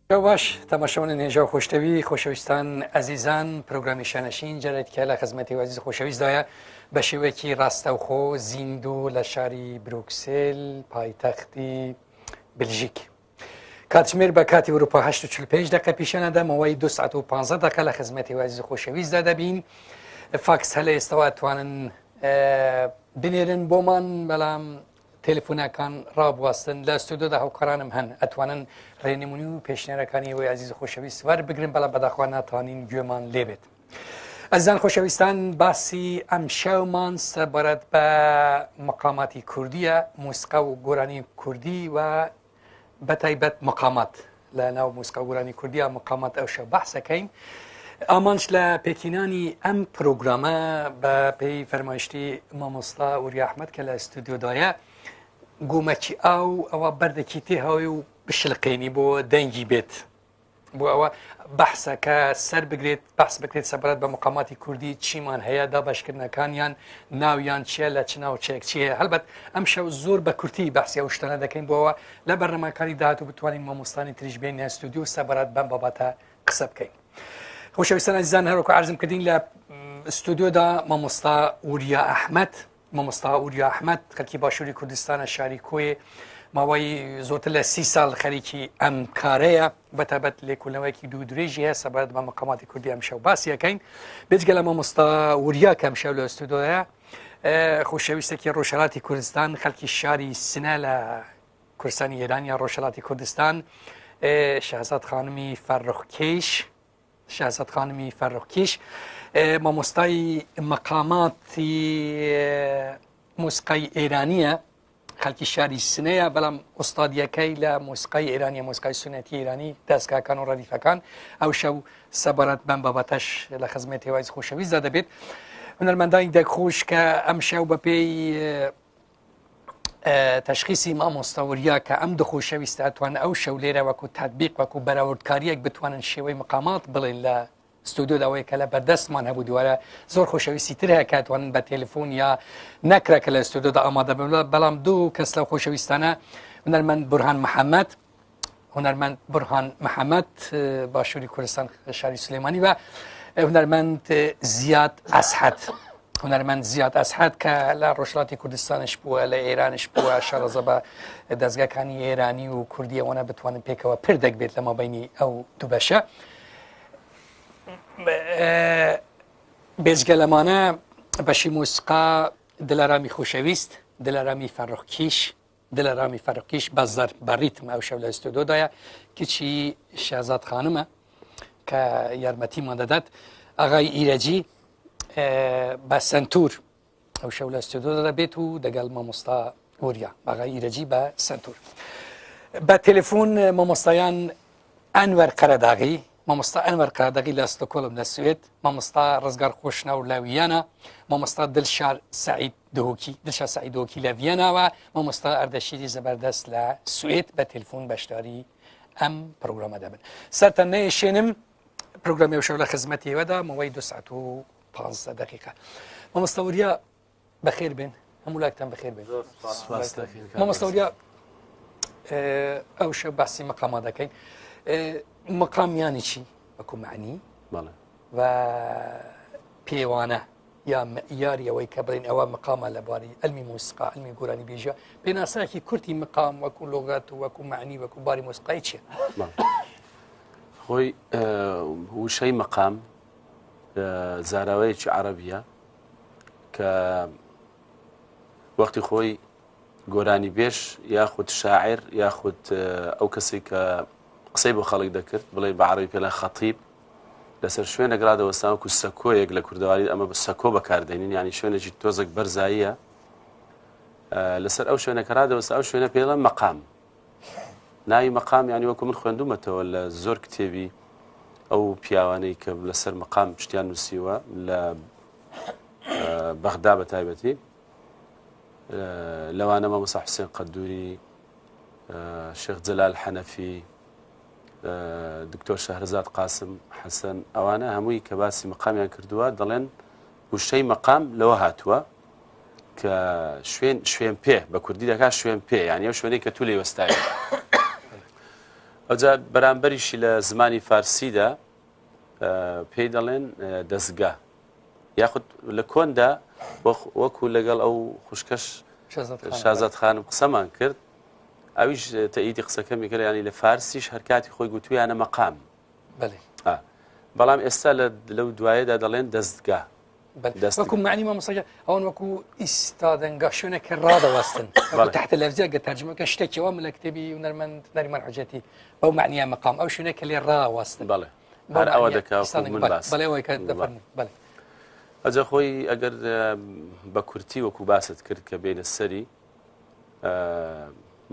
باش تەماشاوانە نێژا و خۆشەوی خۆشەویستان ئەزیزان پرۆگرامی شانەشین جارێککە لە خزمەتی وازیز خۆشەویستدایە بە شێوەیەکی ڕاستەوخۆ زیندوو لە شاری بروکسل پایتەختی بلژیک. کاتژمێر بە کاتی ئەوروپا 8:45 دقیقە پیشەنەدا ماوەی 2 ساعت و 15 دقیقە لە خزمەتی وازیز خۆشەویستدا دەبین. فاکس هەلە ئێستاوا ئەتوانن بنێرن بۆمان بەڵام تەلەفۆنەکان ڕابواستن لە ستودیۆدا هاوکارانم هەن ئەتوانن ڕێنمونی و پێشنێرەکانی ئەوەی عزیز خۆشەویست وەر بگرن بەڵام بەداخوا ناتوانین گوێمان لێبێت. ئەزیزان خۆشەویستان باسی ئەم شەومان سەبارەت بە مەقاماتی کوردیە، موسیقا و گۆرانی کوردی و بەتایبەت مەقامات لە ناو موسیقا و گۆرانی کوردیە مەقامات ئەو شەو بەحسەکەین. ئامانج لە پێکینانی ئەم پرۆگرامە بە پێی فەرمایشتی مامۆستا وری ئەحمەد کە لە ستودیۆدایە گومەکی ئاو ئەوە بەردێکی تێهاوی و بشلقێنی بۆ دەنگی بێت بۆ ئەوە بەحسەکە سەر بگرێت بەحس بکرێت سەبارەت بە مەقاماتی کوردی چیمان هەیە دابشکردنەکانیان ناویان چییە لە چ ناوچەیەک چیە. هەڵبەت ئەم شەو زۆر بە کورتی بەحسی ئەو شتانە دەکەین بۆەوە لە بەرنامەکانی داهاتوو بتوانین مامۆستانی تریش بێنە ستودیۆ سەبارەت بەم بابەتە قسە بکەین. خۆشەویستان ئەزیزان هەروەکو عەرزم کردین لە ستودیۆدا مامۆستا وریا ئەحمەد مامۆستا وریا ئەحمەد خەڵکی باشووری کوردستانە شاری کۆیێ ماوەی زۆرتر لە 30 ساڵ خەریکی ئەم کارەیە بەتابەت لێکۆڵینەوەیەکی دوو درێژی هەیە سەبارەت بە مەقاماتی کوردی ئەم شەو باسی یەکەین. بێجگە لە مامۆستا وریا کە ئەم شەو لە ستودیۆیە خۆشەویستێکی ڕۆژهەڵاتی کوردستان خەڵکی شاری سنە لە کوردستانی ئێران یا ڕۆژهەڵاتی کوردستان شەهزاد خانمی فەرخکێش شازاد خانمی فەرخکێش مامۆستای مەقاماتی موسیقای ئێرانیە خەڵکی شاری سنەیە بەڵام ئوستادیەکەی لە موسیقای ئێرانیە موسیقای سنەتی ئێرانی دەستگاکان و ڕەدیفەکان ئەو شەو سەبارەت بەم بابەتەش لە خزمەتی وایز خۆشەویستدا دەبێت. هونەرمەندانی دەرخۆش کە ئەم شەو بەپێی تەشخیصی مامۆستا وریا کە ئەم دخۆشەویستە ئەتوانن ئەو شەو لێرە وەکو تەطبیق وەکو بەراوردکاریەک بتوانن شێوەی مقامات بڵێن لە ستودیۆ ئەوەیە کە لە بەردەستمان هەبوو دووارە زۆر خۆشەویستی تر هەیە کاتوانن بە تەلەفۆن یا نەکرێکە لە ستودیۆدا ئامادە بن بەڵام دوو کەس لەو خۆشەویستانە هونەرمەند بورهان محەممەد باشووری کوردستان شاری سلێمانی و هونەرمەند زیاد ئەسحەد هونەرمەند زیاد ئەسحەد کە لە ڕۆژهەڵاتی کوردستانش بووە لە ئێرانش بووە شارەزە بە دەستگاکانی ئێرانی و کوردی ئەوەنە بتوانن پێکەوە پر دەکبێت لە مابینی ئەو دوو بەشە. بێجگە لەمانە بەشی موسیقا دلەرامی خۆشەویست دلەرامی فەرخکێش بەزەر بە ریتم ئەو شەو لە ستودیۆدایە کچی شازاد خانمە کە یارمەتیمان دەدات ئاغای ئیرەجی بە سنتور ئەو شەو لە ستودیۆدا دەبێت و دەگەڵ مامۆستا وریا ئاغای ئیرەجی بە سنتور. بە تەلەفۆن مامۆستایان ئەنوەر قەرەداغی مامۆستا ئەنوەر قەرەداغی لە ستۆکۆڵم لە سوێد، مامۆستا ڕزگار خۆشناو لە ڤیانە، مامۆستا دڵشار سەعید دۆکی لە ڤیاناوە، مامۆستا ئەردەشیری زەبەردەست لە سوێد بە تەلەفۆن بەشداری ئەم پرۆگرامە دەبن. سەرتەن نەیەشێنم پرۆگرامی ئەو شەو لە خزمەتی ئێوەدا ماوەی 2 ساعت و 15 دقیقە. مامۆستا وریا بەخێر بێن هەموو لاکتان بەخێر بێن. مامۆستا وریا ئەو شەو باسی مەقامات دەکەین. مەقام یانی چی وەکو معنی و پێوانە یا معیاری ئەوەی کە بڵێن ئەوە مەقامە لە بواری ئەلمی موسیقا ئەلمی گۆرانی بێژە پێناساکی کورتی مەقام وەکو لۆگات و وەکو معنی وەکو باری موسیقای چیە؟ خۆی وشەی مەقام زاراوەیەکی عەرەبیە کە وەختی خۆی گۆرانی بێژ یاخود شاعر یاخود ئەو کەسی کە قسەی بۆ خەڵک دەکرد بڵێ بە عەرەبی پێڵێن خەتیب لەسەر شوێنە گرادەوەستان وەکو سەکۆیەک لە کوردەواری ئەمە سەکۆ بەکاردێنین ینی شوێنێکی تۆزێک بەرزاییە لەسەر ئەو شوێنە کە ڕادەوەستا ئەو شوێنە پێڵێن مەقام. ناوی مەقام ینی وەکو من خوێندومەتەوە لە زۆر کتێبی ئەو پیاوانەی کە لەسەر مەقام شتیان نووسیوە لە بەغدا بە تایبەتی لەوانە مامۆستا حوسێن قەدووری، شێخ جەلال حەنەفی، دکتۆر شەهرزاد قاسم حەسەن ئەوانە هەمووی کە باسی مەقامیان کردووە دەڵێن وشەی مەقام لەوە هاتووە کە شوێن پێ بە کوردی دەکات شوێن پێ یعنی ئەو شوێنەی کە تو لێ وەستایە ئەوجا بەرامبەریشی لە زمانی فارسیدا پێی دەڵێن دەستگا یاخود لە کۆندا وەکو لەگەڵ ئەو خوشکەش شازاد خانم قسەمان کرد ئەویش تەئیدی قسەکەمی کرد ینی لە فارسیش هەرکاتی خۆی گوتویانە مەقام بەڵام ئێستا لەو دوایەدا دەڵێن دەستگا وەکو معنی مامۆستاکە ئەوەن وەکو ئیستادەنگا شوێنێکە ڕادەوەستن تحت لەفزیە گە تەرجمەکە شتێکەوە من لە کتێبی هونەرمەند نەریمان حوجەتی بەو معنیە مەقام ئەو شوێنێکە لێ ڕاوەستن بەڵێ هەر ئەوە دەکا بەڵێەوەی کە دەفەرموو بەڵێ ئەجا خۆی ئەگەر بە کورتی وەکو باست کرد کە بینە سەری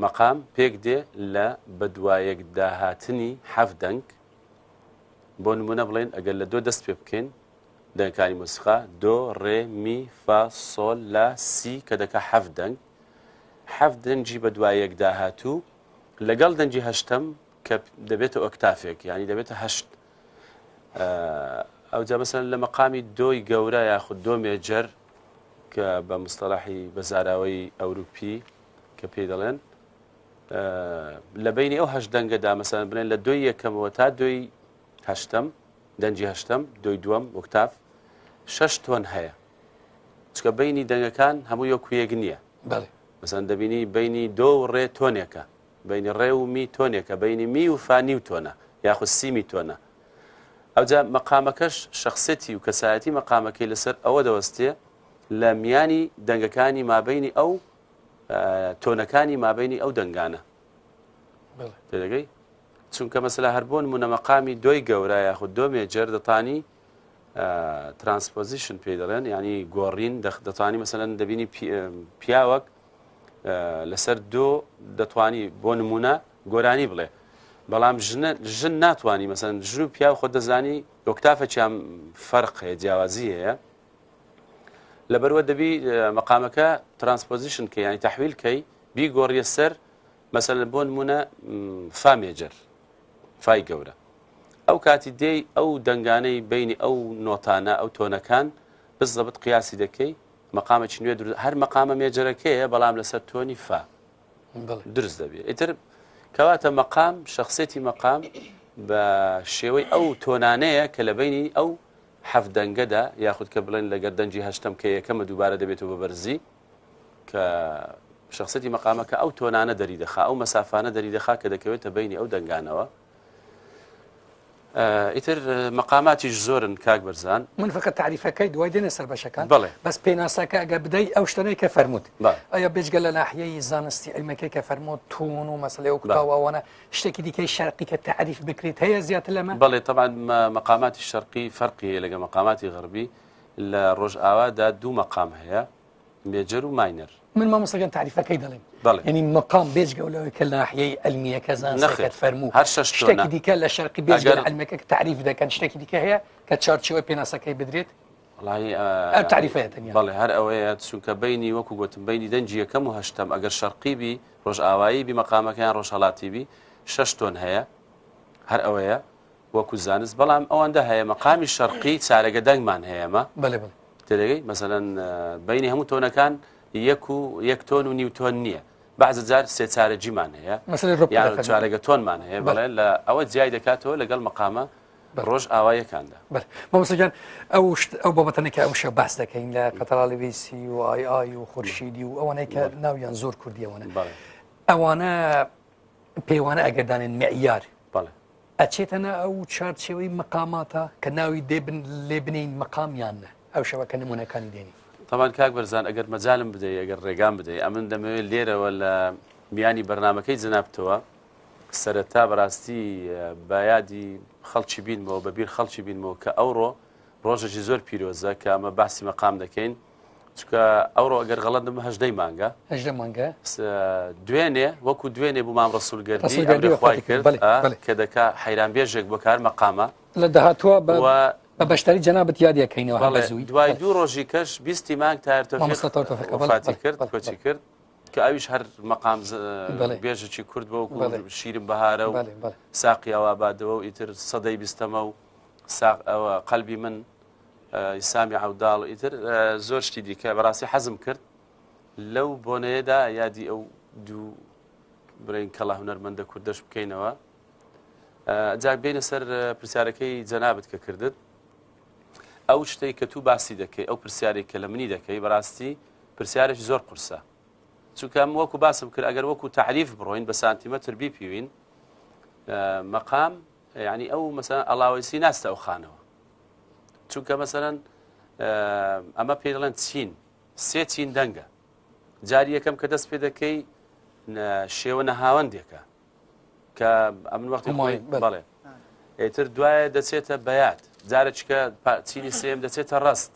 مەقام پێک دێ لە بەدوایەک داهاتنی حەفت دەنگ بۆ نمونە بڵێن ئەگەر لە دۆ دەست پێ بکەین دەنگەکانی موسیقا دۆ ڕێ می فا سۆل لا سی کە دەکا حەفت دەنگ حەفت دەنگی بەدوایەک داهاتوو لەگەڵ دەنگی هەشتم کە دەبێتە ئۆکتافێک یعنی دەبێتە هەشت ئەوجا مەسەلەن لە مەقامی دۆی گەورە یاخود دۆ مێجەر کە بە مستەلاحی بەزاراوەی ئەوروپی کە پێی دەڵێن لە بینی ئەو هەشت دەنگەدا مەسەلەن بڵێن لە دۆی یەکەمەوە تا دۆی هەشتم دەنجی هەشتم دۆی دووەم ئۆکتاف 6 تۆن هەیە چکە بینی دەنگەکان هەموو یەکویەک نییە مەسەلەن دەبینی بینی دۆ و ڕێ تۆنێکە بینی ڕێ و می تۆنێکە بینی می و فا نیو تۆنە یاخود سیمی تۆنە ئەوجا مەقامەکەش شخصەتی و کەسایەتی مەقامەکەی لەسەر ئەوە دەوەستێ لە میانی دەنگەکانی مابینی ئەو تۆنەکانی مابینی ئەو دەنگانە تێدەگەی چونکە مەسەلا هەر بۆ نمونە مەقامی دۆی گەورە یاخود دۆ مێجەر دەتانی ترانسپۆزیشن پێی دەڵێن ینی گۆڕین دەتوانی مەسەلەن دەبینی پیاوەک لەسەر دۆ دەتوانی بۆ نمونە گۆرانی بڵێ بەڵام ژن ناتوانانی مەسەن ژن و پیا و خۆ دەزانی ئۆکتافەکیان فەرق هەیە جیاوازی هەیە لەبەرەوە دەبی مەقامەکە ترانسپۆزیشن کە ینی تەحویل کەی بیگۆڕیە سەر مەسەلەن بۆ نمونە فا مێجەر فای گەورە ئەو کاتی دێی ئەو دەنگانەی بینی ئەو نۆتانە ئەو تۆنەکان بزەبت قیاسی دەکەی مەقامێکی نوێ هەر مەقامە مێجەرەکەیە بەڵام لەسەر تۆنی فا درست دەبێت ئیتر کەواتە مەقام شخصێتی مەقام بە شێوەی ئەو تۆنانەیە کە لە بینی ئەو حەفت دەنگەدا یاخود کە بڵێن لەگەر دەنجی هەشتم کە یەکەمە دووبارە دەبێتەوە بە بەرزی کە شخصەتی مەقامەکە ئەو تۆنانە دەری دەخا ئەو مەسافانە دەری دەخا کە دەکەوێتە بینی ئەو دەنگانەوە ئیتر مەقاماتیش زۆرن کاک بەرزان من فقط تعریفەکەی دوای دێنە سەر بەشەکان بەڵێ بەس پێناسەکە ئەگە بدەی ئەو شتانەی کە فەرمووت ئەیا بێجگە لە ناحیەی زانستی علمەکەی کە فەرمووت تون و مەسەلەی ئەو کوتاوانە شتێکی دیکەی شەرقی کە تعریف بکرێت هەیە زیاتر لەمە بەڵێ طبعا مەقاماتی شەرقی فەرقی هەیە لەگە مەقاماتی غەربی لە ڕۆژئاوادا دوو مەقام هەیە مێجەر و ماینەر من مامۆستاکەن تعریفەکەی دەڵێم ینی مەقام بێجگە لەوەی کە لە ناحیەی علمیەکە زانستەکەت فەرموو هەر شەش شتێکی دیکە لە شەرقی بێجگە لە علمەکە تعریف دەکەن شتێکی دیکە هەیە کە چارچێوە پێناسەکەی بدرێت ئەر تعریفەیە بەڵێ هەر ئەوەیە چونکە بینی وەکو گوتم بینی دەنجی یەکەم و هەشتم ئەگەر شەرقی بی ڕۆژئاوایی بی مەقامەکەیان ڕۆژهەڵاتی بی 6 تۆن هەیە هەر ئەوەیە وەکو زانست بەڵام ئەوەندە هەیە مەقامی شەرقی چارەگە دەنگمان هەیەمە تێدەگەی مەسەلەن بینی هەموو تۆنەکان یەک تۆن و نیو تۆن نییە بعض جار سێ چارەجیمان هەیە یان چارەگە تۆنمان هەیە بەڵێ لە ئەوە جیای دەکاتەوە لەگەڵ مەقامە ڕۆژ ئاوایەکاندا مامۆستاکان ئەو بابەتەنێکە ئەو شە باس دەکەین لە قەتەڵاویسی و ئای و خورشیدی و ئەوانەی کە ناویان زۆر کوردیەوەنە ئەوانە پەیوانە ئەگەردانێن معیار ئەچێتەنە ئەو چارچێوەی مەقاماتە کە ناوی لێ بنین مەقامیانە ئەو شەوەکە نمونونەکانی دێنی تاوان کاک بەرزان ئەگەر مەجالم بدەیت ئەگەر ڕێگام بدەیت ئەمن دەمەوێت لێرەوە لە میانی بەرنمەکەی جنابتەوە سەرەتا بەڕاستی بایادی خەڵکی بینمەوە بەبییر خەڵکی بینمەوە کە ئەوڕۆ ڕۆژێکی زۆر پیرۆزە کە ئەمە باسی مەقام دەکەین چکە ئەوڕۆ ئەگەر غەڵەتم هەژدەی مانگە دوێنێ وەکو دوێنێ بوو مام ڕەسوولگەردی ئەمرخوای کرد کە دەکا حەیرانبێژێک بۆ کار مەقامە لە داهاتووە بە بەشتری جەنابەت یادیەکەینەوە دوای دوو ڕۆژی کەش 20 مانگ تارتۆفاتی کرد کۆچی کرد کە ئەویش هەر مەقام بێژێکی کورد بە وەکو شیرم بەهارە و ساقی ئەوابادەوە و ئیتر سەدەی بیستەمە و ئەوە قەلبی من ئیسامی عەوداڵ و ئیتر زۆر شتی دیکە بەڕاستی حەزم کرد لەو بۆنەیەدا یادی ئەو دوو برین کەڵا هونەرمەندە کوردەش بکەینەوە جا بینە سەر پرسیارەکەی جەنابەت کە کردت ئەو شتەی کە تو باسی دەکەی ئەو پرسیارێک کە لە منی دەکەی بەڕاستی پرسیارێکی زۆر قورسە چونکە وەکو باسم کرد ئەگەر وەکو تعریف بڕۆین بە سانتیمەتر بیپیوین مەقام یعنی ئەو مەسەلەن ئەڵاویسی ناستە ئەو خانەوە چونکە مەسەلەن ئەمە پێ دەڵێن چین سێ چین دەنگە جاری یەکەم کە دەست پێ دەکەی شێوە نەهاوەندێکە کە ئەمن وەختی خۆی بەڵێ ئێتر دوایە دەچێتە بەیات جارێککە چینی سێم دەچێتە ڕست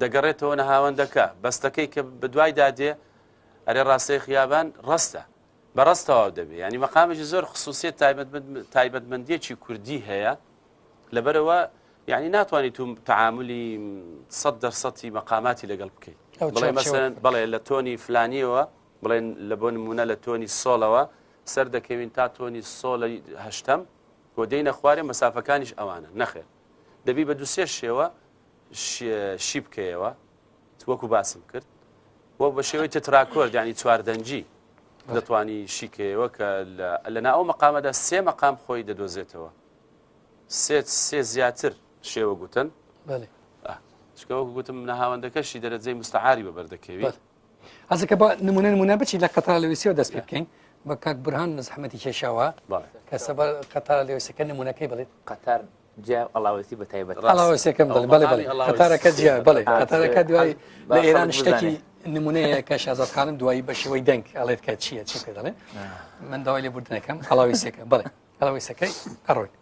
دەگەڕێتەوە نەهاوەندەکە بەستەکەی کە بە دوای دادێ ئەرێ ڕاستەی خیابان ڕستە بە ڕستەوە دەبێت ینی مەقامێکی زۆر خصوصیت تایبەتمەندیەکی کوردی هەیە لەبەرەوە یعنی ناتوانیت تو تعاملی 100% مەقاماتی لەگەڵ بکەیت بڵێ مەسەلەن بڵێ لە تۆنی فلانیەوە بڵێن لە بۆ نمونە لە تۆنی سۆڵەوە سەر دەکەوین تا تۆنی سۆڵی هەشتم بۆ دەینە خوارێ مەسافەکانیش ئەوانە نەخێر دەبی بە دووسێ شێوە شی بکەیەوە وەکو باسم کرد وە بە شێوەی تتراکۆرد ینی چواردەنجی دەتوانی شیکەوە کە لەنا ئەو مەقامەدا سێ مەقام خۆی دەدۆزێتەوە سێ زیاتر شێوە گوتن چکەوەکو گوتم نەهاوەندەکەشی دەرەجەی مستعاری بەبەردەکەوێت ئەزەکە بە نمونە بچی لە قەتار لەویسیەوە دەست پێ بکەین بە کاک برهان زەحمەتی کێشاوە کە سەبەر قەتار لەویسەکە نمونەکەی بڵێت قەتار جیا ئەڵاوەسی بە تایبەت ئەڵاوەسیەکەم دڵ بەڵێ قەتارەکە جیا بڵێ قەتارەکە دوای لە ئێران شتێکی نمونەیە کە شازاد خانم دوایی بە شێوەی دەنگ ئەڵێت کە چییە چی پێ دەڵێ من داوای لێبوردنەکەم ئەڵاویسەکە بڵێ ئەڵاویسەکەی ئەڕۆین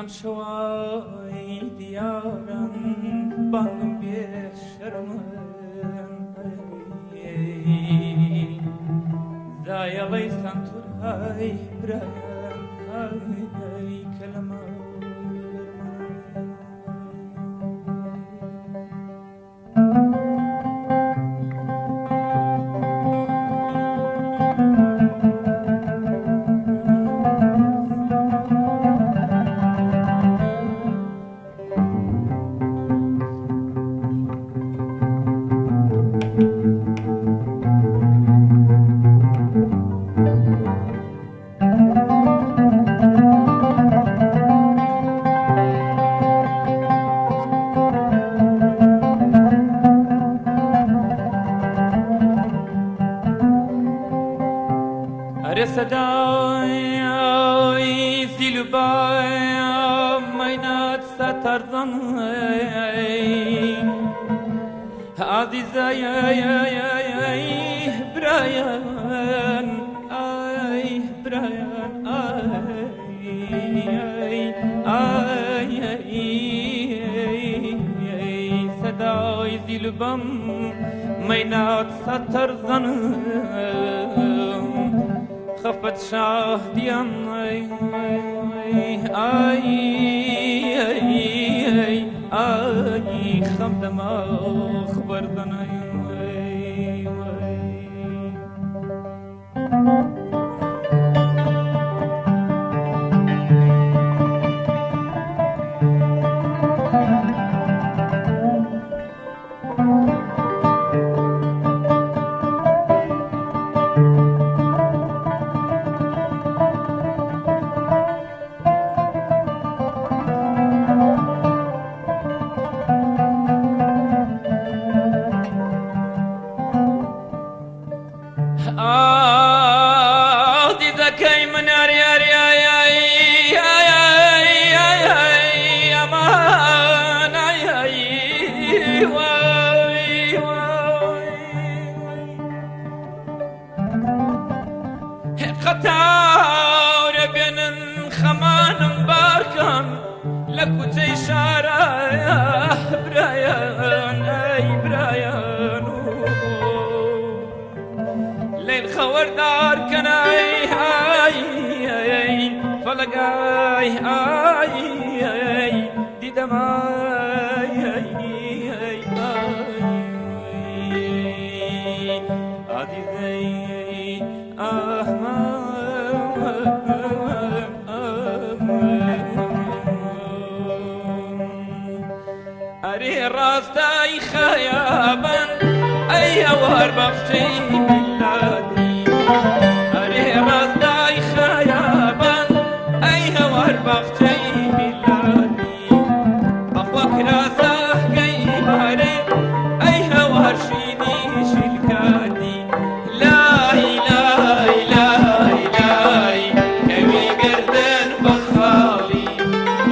ئەم شەوای دیارم بانگم بێ شەرمم دایەڵەی سانتور های برایم های کەلەمە صدای زیلبای مینات سترزن عزیزای برایان ای برایان ای صدای زیلبم مینات سترزن خفت شاهديان اي اي اي اي خەم دەماخ بەردەنای دیدەکەی من قەتاورە بێنن خەمانم بارکەم لە کوچەی شارایە برایان ئەی برایان لێل خەوەردارکەنای ئای فەڵەگای ئای دیدەمای ئادیدەی ئەرێ ڕاستای خەیابان ئەی هەوار بەخشەی میلادی ئەرێ ڕاستای خەیابان ئەی هەوار بەخشەی میلادی بەخوا کراسەکەی بارێ ئەی هەوار شینی شیلکادی لای لای لای لای کەوی گردن بە خاڵی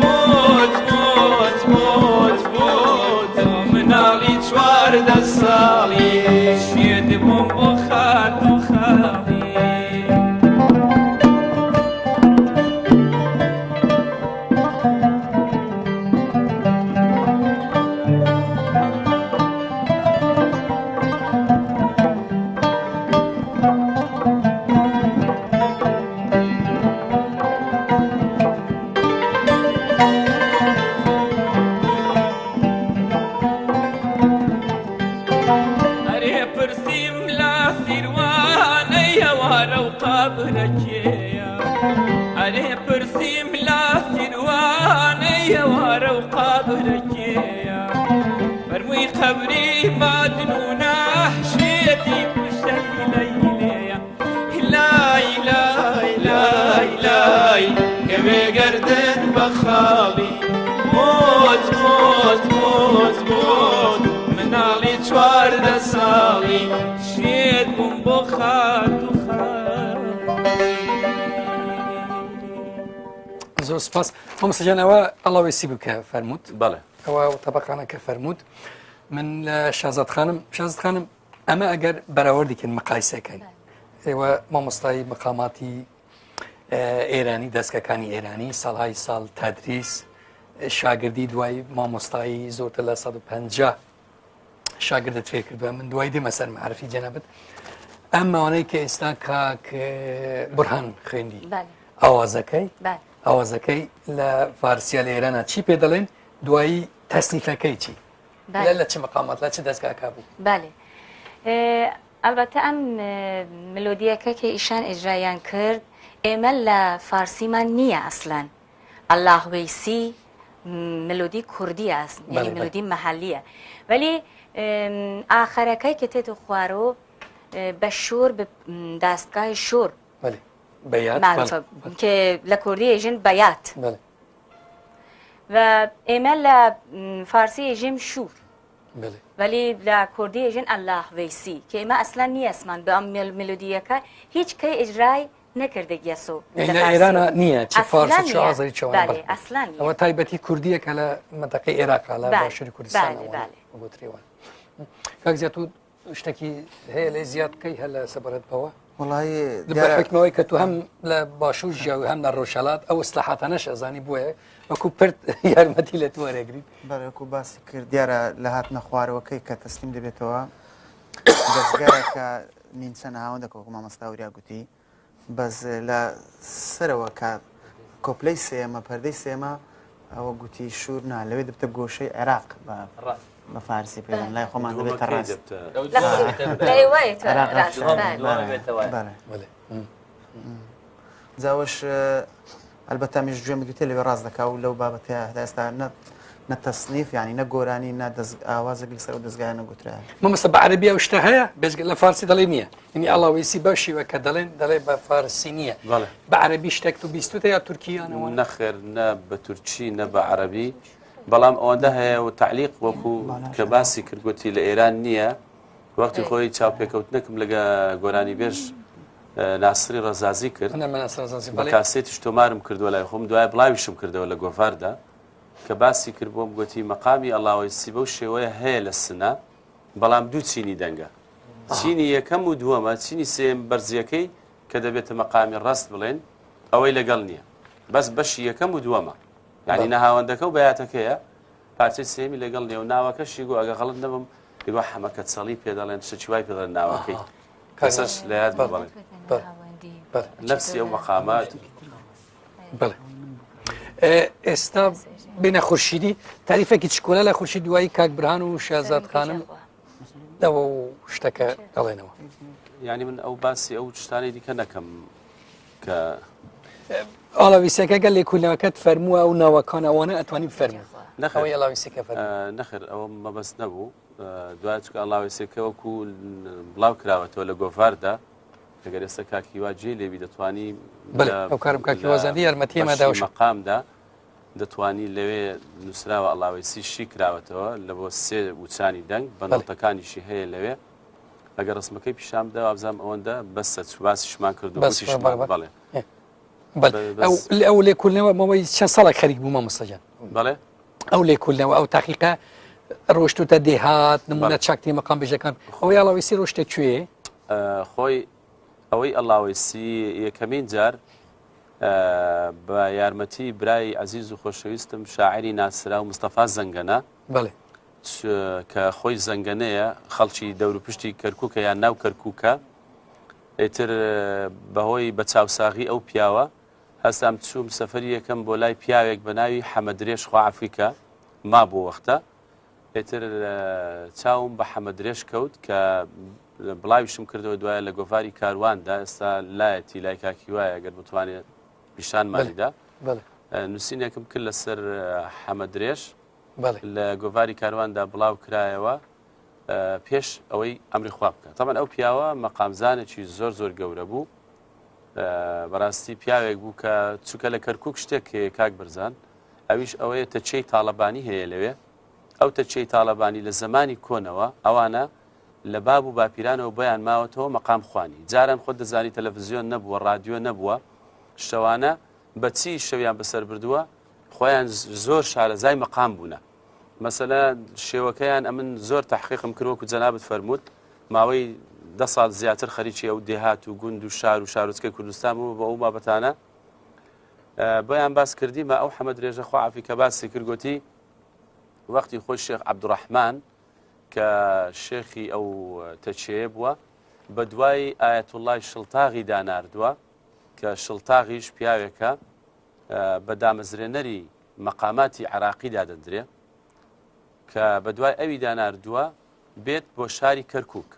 موت موت موت موت مناڵی چواردە ساڵی شێت بۆم بۆ خات و خاڵی ئەرێ پرسیم لا سیروانەی هەوارە و قابرەکێیە ئەرێ پرسیم لا سیروانەی هەوارە و قابرەکێیە فەرمووی قەبری مادن و نەحشێتی کوشەی لەیلەیە لای لای لای لای کەوێ گەردن بە خاڵی موت موت موت موت مناڵی چواردە ساڵی شێت بووم بۆ خات و زۆر سپاس مامۆستاجانەوە ئەڵاوێسی بکە فەرمووت بەڵێ ئەوە تەبقانە کە فەرمووت من لە شازاد خانم ئەمە ئەگەر بەراوردێکن مقایسەکەین ئێوە مامۆستای مقاماتی ئێرانی دەستگەکانی ئێرانی ساڵهای ساڵ تەدریس شاگردی دوای مامۆستایی زۆرتر لە 150 شاگردت فێر کردووە من دوای دێمە سەر معرفی جەنابەت ئەم ماوانەی کە ئێستا کاک بورهان خوێندی ئاوازەکەی لە فارسیە لە ئێرانە چی پێ دەڵێن دوایی تەسنیفەکەی چی لە چ مقامات لە چ دەستگاکە بوو بەێ ئەلبەتە ئەم ملۆدیەکە کە ئیشان ئێژرایان کرد ئێمە لە فارسیمان نییە ئەسلان ئەلله وەیسی ملۆدی کوردی است یعنی ملۆدی مەحەلیە ولی ئاخەرەکەی کە تێتە خوارەوە بە شۆر داستگای شۆر کە لە کوردی ئێژن بەیات و ئێمە لە فارسی ئێژیم شور ولی لە کوردی ئێژن ئەلله وەیسی کە ئێمە ئەسلان نییە ئەسمان بە ئەم ملۆدیەکە هیچ کەی ئێژرای نەکردە گیەسۆ لە ئێرانە نییە چ فارسی چ ئازاری ئەسلان ئەوە تایبەتی کوردیەکە لە مەتەقی عێراقا لە باشووری کوردستانەوە گوتریوە کاک زیاد و شتێکی هەیە لێ زیاد بکەی هە لە سەبارەت بەوە حکمەوەی کە تو هەم لە باشوور ژیاوی هەم لە ڕۆژهەڵات ئەو ئەسلاحاتانەش ئەزانی بووە وەکو پرت یارمەتی لە تو وەرەگریت بەڵێکو باسی کرد دیارە لە هاتنە خوارەوەکەی کە تەسلیم دەبێتەوە دەستگارێکە نینچە ناوەندەکەوەکو مامۆستا وریا گوتی بەس لە سەرەوە کە کۆپلەی سێمە پەردەی سێمە ئەوە گوتی شور نا لەوێ دەبتە گۆشەی عێراق بە فارسی پێدەن لای خۆمان دەبێتە ڕاست لە ئێوەیە تۆ ڕاست جاوەش ئەلبەتە میش گوێم گوتێ لەوێ ڕاست دەکا و لەو بابەتەیە ئێستا نە تەسنیف یعنی نە گۆرانی نە ئاوازێک لەسەر و دەستگایە نەگوترا مەمەسە بە عەرەبی ئەو شتە هەیە بێزگە لە فارسی دەڵێ نییە ینی ئەڵاویسی بەو شیوە کە دەڵێ بە فارسی نییە بە عەرەبی شتێک تو بیستوتە یا تورکیانەوە نەخێر نە بە تورکی نە بە عەرەبی بەڵام ئەوەندە هەیە و تعلیق وەکو کە باسی کردگوتی لە ئێران نییە وەختی خۆی چاوپێکەوتنەکەم لەگە گۆرانی بێژ ناسری ڕەزازی کرد بە کاسێتی شتۆمارم کردووە لای خۆم دوای بڵاویشم کردەوە لە گۆڤاردا کە باسی کرد بۆم گوتی مەقامی ئەڵاوەیسی بەو شێوەیە هەیە لە سنە بەڵام دوو چینی دەنگە چینی یەکەم و دووەمە چینی سێم بەرزیەکەی کە دەبێتە مەقامی ڕست بڵێن ئەوەی لەگەڵ نییە بەس بەشی یەکەم و دووەمە یعنی نەهاوەندەکە و بەیاتەکەیە پارچەی سێمی لەگەڵ نیە و ناوەکەشی گو ئەگە غەڵت نەبم دیگە حەمەکە چەڵی پێ دەڵێن شتی وای پێ دەڵێن ناوەکەی کەسەش لە یاد بڵێن نەفسی ئەو مەقامات بڵێ ئێستا بینە خورشیدی تاریفێکی چکۆلە لە خورشید دوایی کاک برهان و شازاد خانم دەوە و شتەکە دەڵێنەوە یعنی من ئەو باسی ئەو شتانی دیکە نەکەم کە ئاڵاویسەکە گەل لێکولنەوەکەت فەرمووە و ناوەکان ئەوانە ئەتوانی بفەرموو ئەوەی ئەڵاویسەکە نەخێر ئەوە مەبەست نەبوو دوای چکە ئەڵاویسەکە وەکو بڵاو کراوەتەوە لە گۆڤاردا ئەگەر ئێستا کاکیوا جێ لێبی دەتوانی ئەو کارم کاکیوازەندی یارمەتیمە داوش مەقامدا دەتوانی لەوێ نووسراوە ئەڵاویسی شی کراوەتەوە لە بۆ سێ وچانی دەنگ بەنەڵتەکانیشی هەیە لەوێ ئەگەر ڕسمەکەی پیشامدا ئابزام ئەوەندە بەسە باسیشمان کردو بەڵێ ئەو لێکولنەوە مەوەی چەند ساڵێک خەریک بوومە مستەجان بەڵێ ئەو لێکولنەوە ئەو تاقیقە ڕۆشتوتە دێهات نمونە چاکتی مەقام بێژەکان ئەوەی ئاڵاویسی ڕۆشتە کوێ خۆی ئەوەی ئەڵاویسی یەکەمین جار بە یارمەتی برای عەزیز و خۆشەویستم شاعری ناسرا و مستەفا زەنگەنە بەڵێ کە خۆی زەنگەنەیە خەڵکی دەور و پشتی کەرکووکە یان ناو کەرکووکە ئیتر بەهۆی بە چاوساغی ئەو پیاوە هەستام چووم سەفەری یەکەم بۆ لای پیاوێک بە ناوی حەمەدرێش خوعەفریکە ما بۆ وەختە ئیتر چاوم بە حەمەدرێش کەوت کە بڵاویشم کردەوە دوایە لە گۆڤاری کارواندا ئێستا لایەتی لای کاکی وایە ئەگەر بتوانێت پیشانمانیدا نووسینێکم کرد لەسەر حەمەدرێش لە گۆڤاری کارواندا بڵاو کرایەوە پێش ئەوەی ئەمری خوا بکە تەمان ئەو پیاوە مەقامزانێکی زۆر زۆر گەورە بوو بەڕاستی پیاوێک بوو کە چووکە لە کەرکووک شتێک کاک برزان ئەویش ئەوەیە تەچەی تاڵەبانی هەیە لەوێ ئەو تەچەی تاڵەبانی لە زمانی کۆنەوە ئەوانە لە باب و باپیرانەوە بەیان ماوەتەوە مەقام خوانی جاران خۆت دەزانی تەلەڤیزیۆن نەبووە ڕادیۆ نەبووە شەوانە بەچی شەویان بەسەر بردووە خۆیان زۆر شارەزای مەقام بوونە مەسەلە شێوەکەیان ئەمن زۆر تەحقیقم کردوەکو جەنابەت فەرمووت ماوەی 10 ساڵ زیاتر خەریکی ئەو دێهات و گوند و شار و شارۆچکەی کوردستان بوو بە ئەو بابەتانە بۆیان باس کردیمە ئەو حەمەدرێژە خوعەفی کە باسی کردگوتی وەختی خۆی شێخ عەبدوڕەحمان کە شێخی ئەو تەچێیە بووە بە دوای ئایەتوڵای شڵتاغی داناردووە کە شڵتاغیش پیاوێکە بە دامەزرێنەری مەقاماتی عراقی دادەندرێ کە بە دوای ئەوی داناردووە بێت بۆ شاری کەرکووک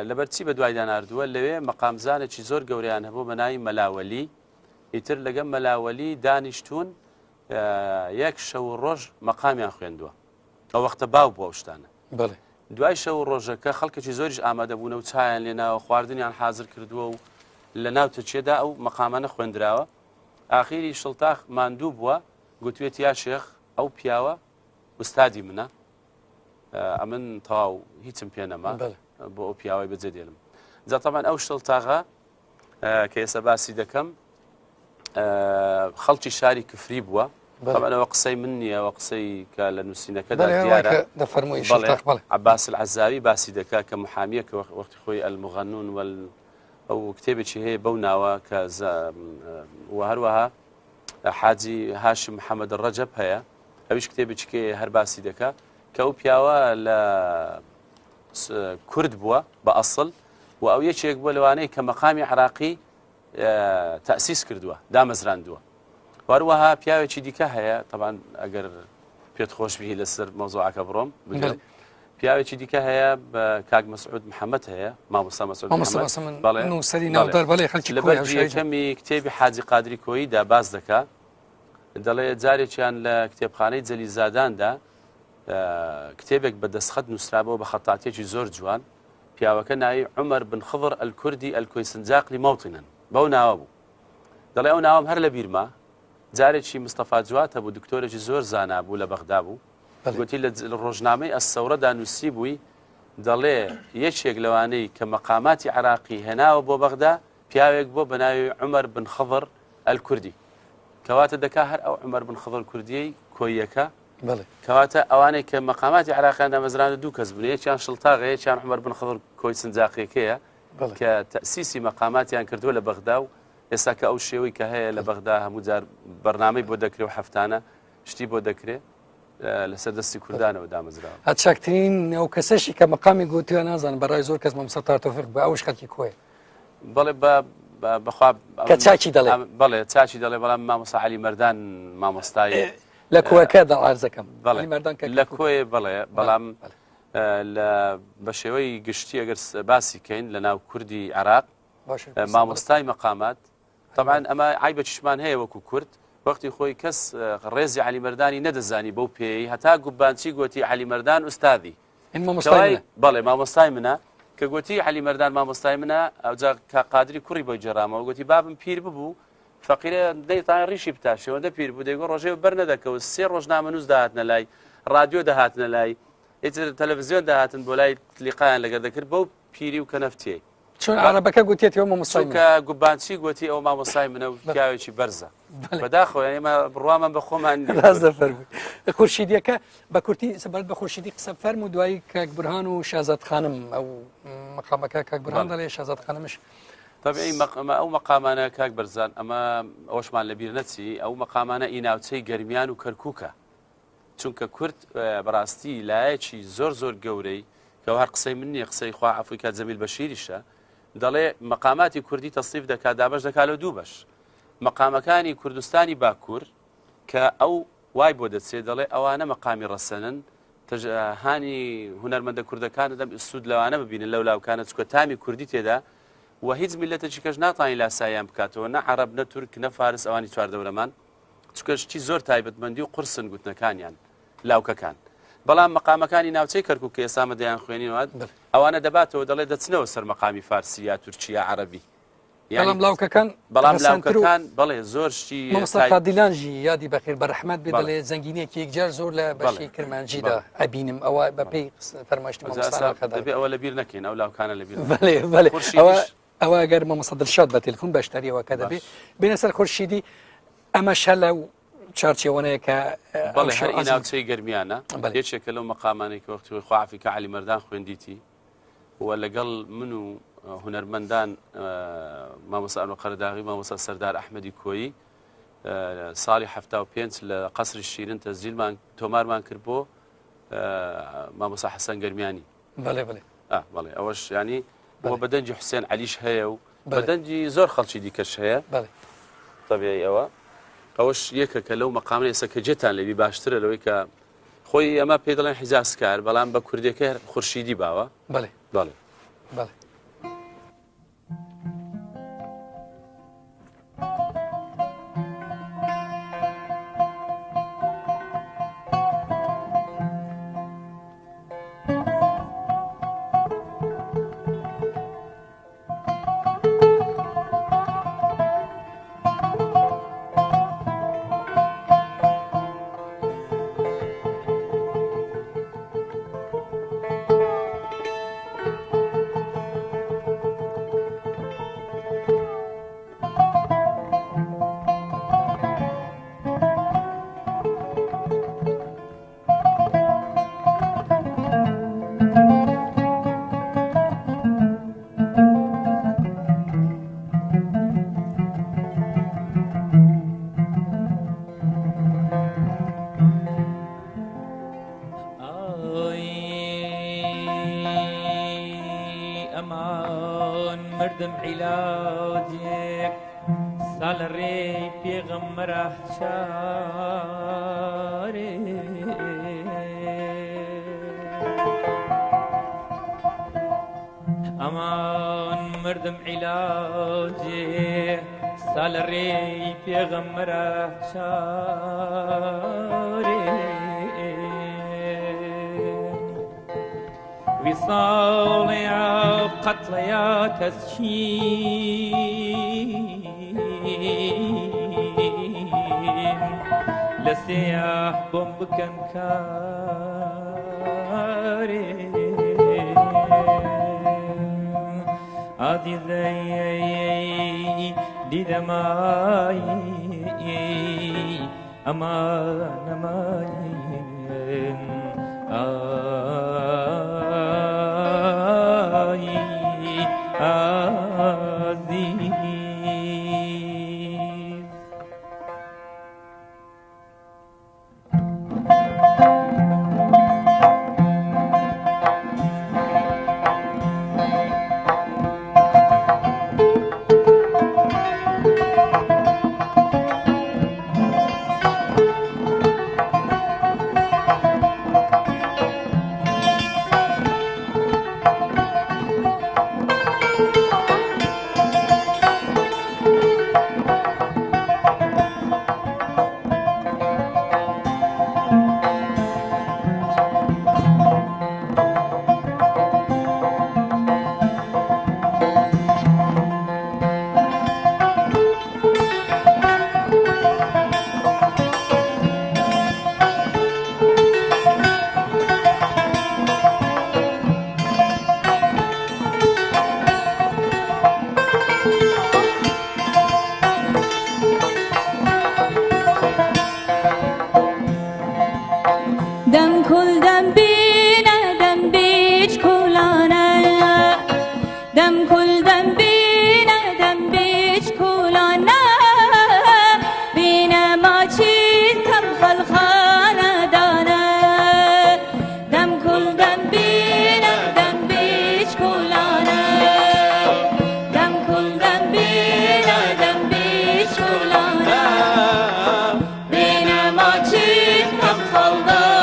لەبەرچی بە دوای داناردووە لەوێ مەقامزانێکی زۆر گەوریان هەبوو بە ناوی مەلاوەلی ئیتر لەگەم مەلاوەلی دانیشتون یەک شەو ڕۆژ مەقامیان خوێندووە ئەو وەختە باو بووە شتانە دوای شەو ڕۆژەکە خەڵکێکی زۆریش ئامادە بوونە و چایان لێناوە خواردنیان حازر کردووە و لە ناو تەچێدا ئەو مەقامانە خوێندراوە ئاخیری شڵتاخ ماندوو بووە گوتوێت یا شێخ ئەو پیاوە ئوستادی منە ئەمن تەواو هیچم پێ نەما بۆ ئەو پیاوەی بەجێ دێنم جا تەمان ئەو شڵتاغا کە ئێستا باسی دەکەم خەڵکی شاری کفری بووە طبعاً قسەی من نییە و قسەی کە لە نووسینەکەدا دیارە عەباس العەزاوی باسی دەکا کە محامیە کە وەختی خۆی ئەلمغەنون ئەو کتێبێکی هەیە بەو ناوە کە هەروەها حاجی هاشم محەممەد ڕەجەب هەیە ئەویش کتێبێکێ هەر باسی دەکا کە ئەو پیاوە لە کورد بووە بە ئەسڵ و ئەو یەکێک بووە لەوانەیە کە مەقامی عراقی تەسیس کردووە دامەزراندووە هەروەها پیاوێکی دیکە هەیە طبعاً ئەگەر پێت خۆشبی لەسەر مەوزوعەکە بڕۆم پیاوێکی دیکە هەیە بە کاک مەسعود محەممەد هەیە مامۆستا مەسعود لەبەر یەکەمی کتێبی حاجی قادری کۆییدا باز دەکا دەڵێ جارێکیان لە کتێبخانەی جەلی زاداندا کتێبێک بە دەستخەت نووسرابەوە بە خەتاتێکی زۆر جوان پیاوەکە ناوی عومەر بن خضر ئەلکوردی ئەلکۆی سنجاقلی مەوتنن بەو ناوە بوو دەڵێ ئەو ناوم هەر لە بیرما جارێکی مستەفا جوات هەبوو دکتۆرێکی زۆر زانا بوو لە بەغدا بوو گوتی لە ڕۆژنامەی ئەسەورەدا نووسی بووی دەڵێ یەکێک لەوانەی کە مەقاماتی عراقی هێناوە بۆ بەغدا پیاوێک بۆ بە ناوی عومەر بن خضر ئەلکوردی کەواتە دەکا هەر ئەو عومەر بن خضر کوردیەی کۆیەکە کەواتە ئەوانەی کە مەقاماتی عراقیان دامەزرانە دوو کەس بن یەکیان شڵتاغ یەکیان عومەر بن خضر کۆی سنجاقیەکەیە کە تەسیسی مەقاماتیان کردووە لە بەغدا و ئێستا کە ئەو شێوەی کە هەیە لە بەغدا هەموو جار بەرنامەی بۆ دەکرێت و هەفتانە شتی بۆ دەکرێت لەسەر دەستی کوردانەوە دامەزراوە هەت چاکترین ئەو کەسەشی کە مەقامی گوتووە نازانم بەڕای زۆر کەس مەمسە تاتۆفق بە ئەوش خەڵکی کۆیە بەڵێ بەخوا کە چاکی دەڵێ بەڵێ چاچی دەڵێ بەڵام مامۆستا عەلی مەردان مامۆستای لە کۆەکە دەعارزەکەم لە کۆیە بەڵێ بەڵام بە شێوەی گشتی ئەگەر باسی کەین لە ناو کوردی عراق مامۆستای مەقامات طبعا ئەمە عیبە چشمان هەیە وەکو کورد وەختی خۆی کەس ڕێزی عەلی مەردانی نەدەزانی بەو پێی هەتا گوبانچی گوتی عەلی مەردان ئوستادی بەڵێ مامۆستای منە کە گوتی عەلی مەردان مامۆستای منە ئەوجا کە قادری کوڕی بۆی جێڕامەوە گوتی بابم پیر ببوو فەقیرە دەیتان ڕیشی بتاشەوەندە پیر بوو دەیگۆ ڕۆژێ بەر نەدەکەوت 3 ڕۆژنامە نووس داهاتنە لای ڕادیۆ داهاتنە لای ئیتر تەلەڤیزیۆن داهاتن بۆ لای لیقایان لەگەر دەکرد بەو پیری و کەنەفتەی چۆن عەرەبەکە گوتێتەوە مامۆستای کە گوبانچی گوتی ئەو مامۆستای منە و پیاوێکی بەرزە بەداخەوە ئێمە بڕوامان بە خۆمان خورشیدیەکە بە کورتی سەبارەت بە خورشیدی قسە فەرم و دوایی کاک بورهان و شازاد خانم ئەو مەقامەکە کاک بورهان دەڵێ شازاد خانمش طبعی ئەو مەقامانە کاک بەرزان ئەمە ئەوەشمان لەبیر نەچی ئەو مەقامانە ئیناوچەی گەرمیان و کەرکووکە چونکە کورد بەڕاستی لایەکی زۆر زۆر گەورەی کە هەر قسەی من نییە قسەی خوا ئەفریقا جەمیل بەشیریشە دەڵێ مەقاماتی کوردی تەصنیف دەکات دابەش دەکات لە دوو بەش مەقامەکانی کوردستانی باکوور کە ئەو وای بۆ دەچێت دەڵێ ئەوانە مەقامی ڕەسەنن هانی هونەرمەندە کوردەکانە دەم ئستود لەوانە ببینن لەو لاوکانە چکە تامی کوردی تێدا و هیچ میلەتێکی کەش ناتوانانی لاساییان بکاتەوە نە عەرەب نە تورک نە فارس ئەوانی چواردەورەمان چکە شتی زۆر تایبەتمەندی و قورسن گوتنەکانیان لاوکەکان بەڵام مەقامەکانی ناوچەی کەرکووک کە ئێستا دەیان خوێنینەوە ئەوانە دەباتەوە دەڵێ دەچنەوە سەر مەقامی فارسی یا تورکیا عەرەبی بەڵام لاوکەکان بەڵێ زۆر شتی مۆستا دیلانژی یادی بەخێر بەرەحمەت بێ دەڵێ زەنگینیەکی یەکجار زۆر لە بەشی کرمانجیدا ئەبینم ئەوە بەپێی فەرمایشتی مامۆستا ئەوە لەبیر نەکەین ئەو لاوکانە لەبیر ئەوە ئەگەر مامۆستا دڵشاد بە تەلەفۆن بەشداریەوە کە دەبێ بینە سەر خورشیدی ئەمەش هە لەو چارچێوەنەیە کە بەڵێ هەر ئیناوچەی گەرمیانە یەکێکە لەو مەقامانێک کە وەختی خواعفی کە عەلی مەردان خوێندیتی و لەگەڵ من و هونەرمەندان مامۆستا ئەنوەر قەرداغی مامۆستا سەردار ئەحمەدی کۆیی ساڵی 75 لە قەسری شیرین تەسجیلمان تۆمارمان کرد بۆ مامۆستا حەسەن گەرمیانی بەڵێ ئەوەش ینی بۆ بەدەنجی حوسێن عەلیش هەیە و بەدەنجی زۆر خەڵکی دیکەش هەیە تەبیعی ئەوە ئەوەش یەکە کە لەو مەقامە ئێستا کە جێتان لەوی باشترە لەوەی کە خۆی ئەمە پێ دەڵێن حیجازکار بەڵام بە کوردیەکە خورشیدی باوە بەڵێ بەڵێ بەڵێ مردم علاجك سال الري في غمرة شاري ئەمان مردم عیلاجێ سال ڕێی پێغەمبەرە چارێ وصاليا قتليا تسكين لسياح بومبكن كاري عزيزي ديدماي أمان أماي دم کل دم بینه دم بیچ کولانه دم کل دم بینه دم بیچ کولانه بینه ما چید کم خلخانه دانه دم کل دم بینه دم بیچ کولانه دم کل دم بینه دم بیچ کولانه بینه ما چید کم خلخانه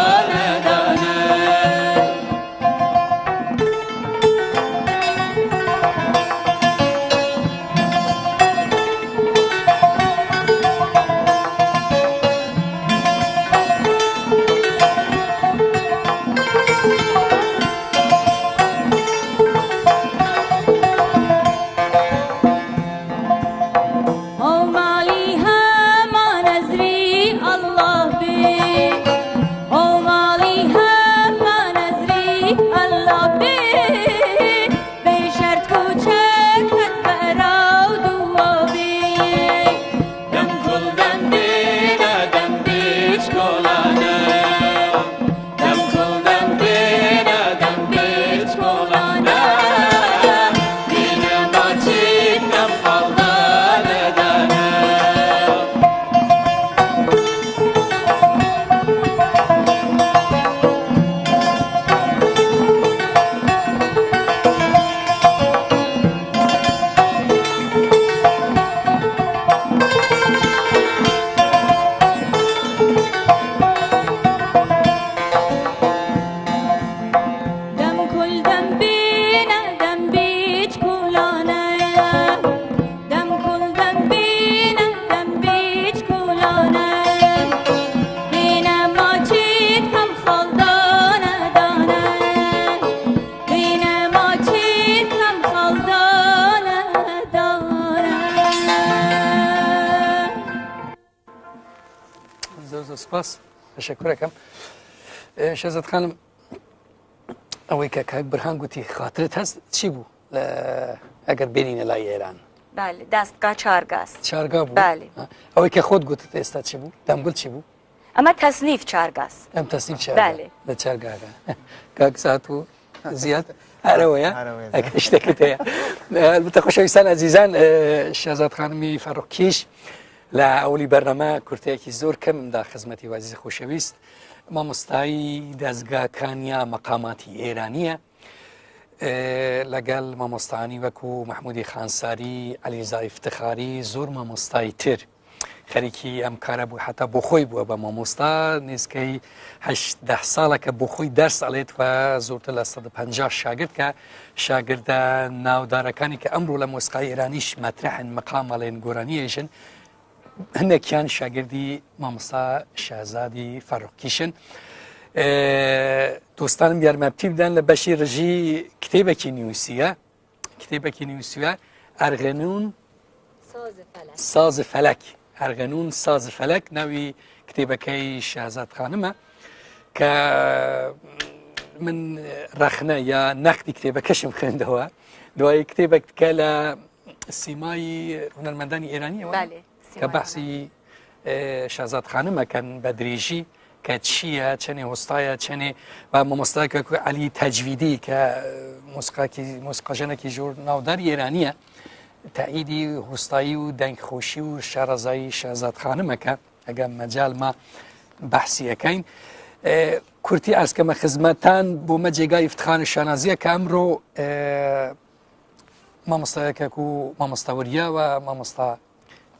سپاس تشکرەکەم شێزت خانم ئەوەی کە کاک برهان گوتی خاترت هەست چی بوو ئەگەر بێنینە لای ئێران بله دستگاه چارگاز چارگا بوو بله ئەوەی کە خۆت گوتت ئێستا چی بوو دەمگول چی بوو ئەمە تەسنیف چارگاز ئەم تەسنیف چارگا بله لە چارگاکە کاک سات و زیاد هەرەوەیە ئەگەر شتێکت هەیە البته خۆشەویستان ئەزیزان شێزاد خانمی فەڕۆکیش لە ئەولی بەرنامە کورتەیەکی زۆر کەممدا خزمەتی وازیزی خۆشەویست مامۆستایی دەستگاکانیا مەقاماتی ئێرانیە لەگەڵ مامۆستانی وەکو مححمودی خانساری عەلیزای فتخاری زۆر مامۆستایی تر خەریکی ئەم کارە بوو حتا بۆ خۆی بووە بە مامۆستا نزیکەی 18 ساڵەکە بۆ خۆی دەرس ئەڵێت و زۆرتر لە 150 شاگرد کە شاگردە ناودارەکانی کە ئەمڕۆ لە مۆسیقای ئێرانیش مەترەحن مەقامەڵێن گۆرانیێژن هەندێکیان شاگردی مامۆستا شازادی فەرۆکیشن. دۆستانم یارمەتی بدەن لە بەشی ڕژی کتێبێکی نووسیوە ئەرغێنون ساز فەلەک ئەرغێنون ساز فەلەک ناوی کتێبەکەی شازاد خانمە کە من ڕەخنە یا نەختی کتێبەکەشم خوێندەوە دوای کتێبێک بکە لە سیمای هونەرمەندانی ئێرانیەوە کە بەحسی شازاد خانمەکەن بە درێژی کە چییە چەنێ هۆستایە چەنێ و مامۆستاکە عەلی تەجویدی کە مۆسیقاژەنێکی زۆر ناوداری ئێرانیە تاییدی هۆستایی و دەنگخۆشی و شارەزایی شازاد خانمەکە ئەگەر مەجالمە بەحسیەکەین کورتی ئەسکەمە خزمەتان بۆ مە جێگای افتخانە شانازیە کە ئەمڕۆ مامۆستایەکە و مامۆستاوەریە و مامۆستا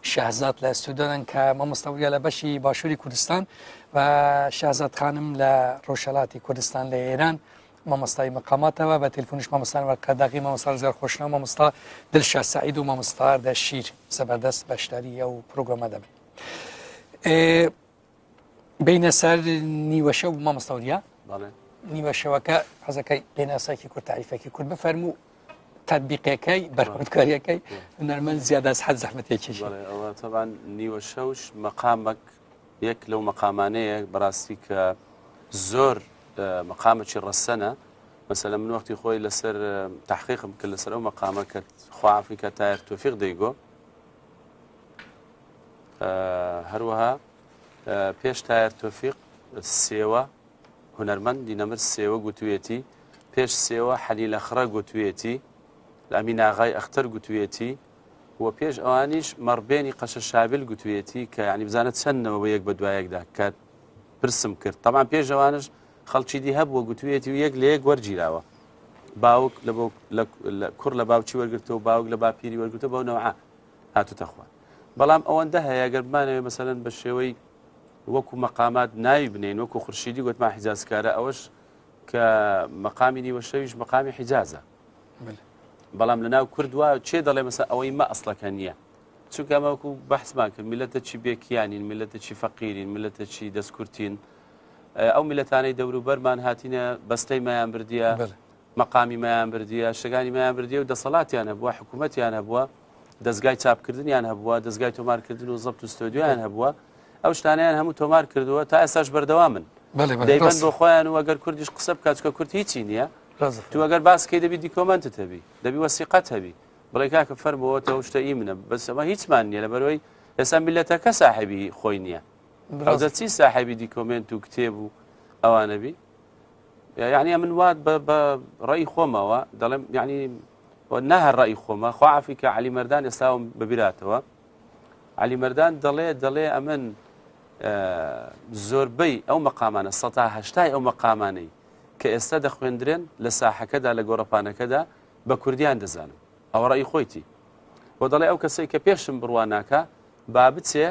شازاد لە سوودانن کە مامۆستاوریە لە بەشی باشووری کوردستان و شازاد خانم لە ڕۆژهەڵاتی کوردستان لە ئێران مامۆستای مقاماتەوە بە تەلفۆنیش مامۆستان وەقەداغی مامۆستا زار خۆشنەوە مامۆستا دلشا سعید و مامۆستا دە شیر زەبەردەست بەشداری ئەو پرۆگرامە دەبن. بینە سەر نیوەشە و مامۆستاوریە نیوەشەوەکە حەزەکەی بێناساکی کورد تاریفێکی کورد بفەرموو تطبیقەکەی بەرهەمکاریەکەی هونەرمەند زیادە حەز زەحمەتێکی ئەوە تەبان نیوە شەوش مەقامەک یەک لەو مەقامانەیە بەڕاستی کە زۆر مەقامێکی ڕەسەنە مەسەلەن من وەختی خۆی لەسەر تحقیقم کرد لەسەر ئەو مەقامە کە خواعافی کە تایر تۆفیق دەیگۆ هەروەها پێش تایر تۆفیق سێوە هونەرمەند دینەمر سێوە گوتوویەتی پێش سێوە حەلیلە خڕە گوتوویەتی ئەمین ئاغای ئەختەر گوتوویەتی و پێش ئەوانیش مەڕبێنی قەشە شابل گوتوویەتی کە ینی بزانێت چەندەوە بە یەک بە دوایەکدا کە پرسم کرد تەمان پێش ئەوانش خەڵکی دی هەبووە گوتوویەتی و یەک لە یەک وەرگیراوە باوک لە کوڕ لە باوکی وەرگرتەوە باوک لە باپیری وەرگرتە بەو نەوعە هاتوتە خوارد بەڵام ئەوەندە هەیە گەر بمانەوێ مەسەلەن بە شێوەی وەکو مەقامات ناوی بنین وەکو خورشیدی گوتمان حیجازکارە ئەوەش کە مەقامی نیوەشەویش مەقامی حیجازە بەڵام لە ناو کوردوە چێ دەڵێ مەسە ئەوەی مە ئەسڵەکە نییە چونکە ئەمەوەکو بەحسمان کرد میلەتە چی بێکیانین میلەتە چی فەقیرین میلەتە چی دەستکورتین ئەو میلەتانەی دەوروبەرمان هاتینە بەستەی مایان بردیە مەقامی مایان بردیە شەگانی مایان بردیە و دەسەڵاتیان هەبووە حکوومەتیان هەبووە دەستگای چاپکردنیان هەبووە دەستگای تۆمارکردن و زەبت و ستۆدیۆیان هەبووە ئەو شتانیان هەموو تۆمار کردووە تا ئێستاش بەردەوامن دەیبەن بۆ خۆیان و ئەگەر کوردیش قسە بکات چکە کورد هیچی نییە تو ئەگەر باسکەی دەبی دیکۆمەنتت هەبی دەبی وەسیقەت هەبی بڵێ کاکە فەرمەوە تەو شتە ئی منە بەس ئەمە هیچمان نییە لەبەرەوەی ئێستا میلەتەکە ساحیبی خۆی نییە ئەوجا چی ساحیبی دیکۆمنت و کتێب و ئەوانەبی یعنی من وات بە ڕێی خۆمەوە دەڵێم یعنی نەهەر ڕێی خۆمە خواعافی کە عەلی مەردان ئێستاوم ببیراتەوە عەلی مەردان دەڵێ ئەمن زۆربەی ئەو مەقامانە 180 ئەو مەقامانەی کە ئێستا دەخوێندرێن لە ساحەکەدا لە گۆڕەپانەکەدا بە کوردیان دەزانم ئەوە ڕێی خۆیتی بۆ دەڵێ ئەو کەسەی کە پێشم بڕواناکە با بچێ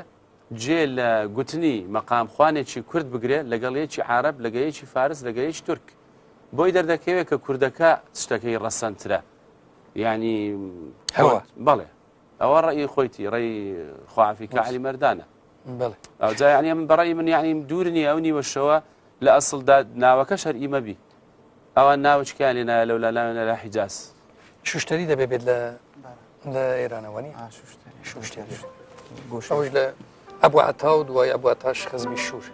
جێ لە گوتنی مەقام خوانێکی کورد بگرێ لەگەڵەیەکی عارەب لەگەڵەیەکی فارس لەگەڵەیەکی تورک بۆی دەردەکەوێت کە کوردەکە شتەکەی ڕەسەنترە یعنی بەڵێ ئەوە ڕێی خۆیتی ڕێی خواعافی کە عەلی مەردانە ئەوجا یعنی من بەڕێی من یعنی دوور نییە ئەو نیوەشەوە لە ئەسڵدا ناوەکەش هەر ئیمە بی ئەوان ناوچکیان لێ نایە لەولالانە لە حیجاز شوشتەری دەبێت لە ئێرانەوەنی ئەوش لە ئەبوعەتا و دوای ئەبوعەتاش خزمی شوور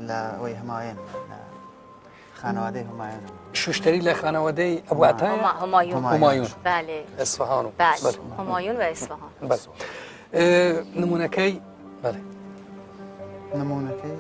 لە ئەوەی هەمایەن خانەوادەی هەمایەن شوشتەری لە خانەوادەی ئەبوعەتایە هەمایون ئەسفەهان و هەمایون و ئەسفەهان نمونونەکەی بەڵێ نمونونەکەی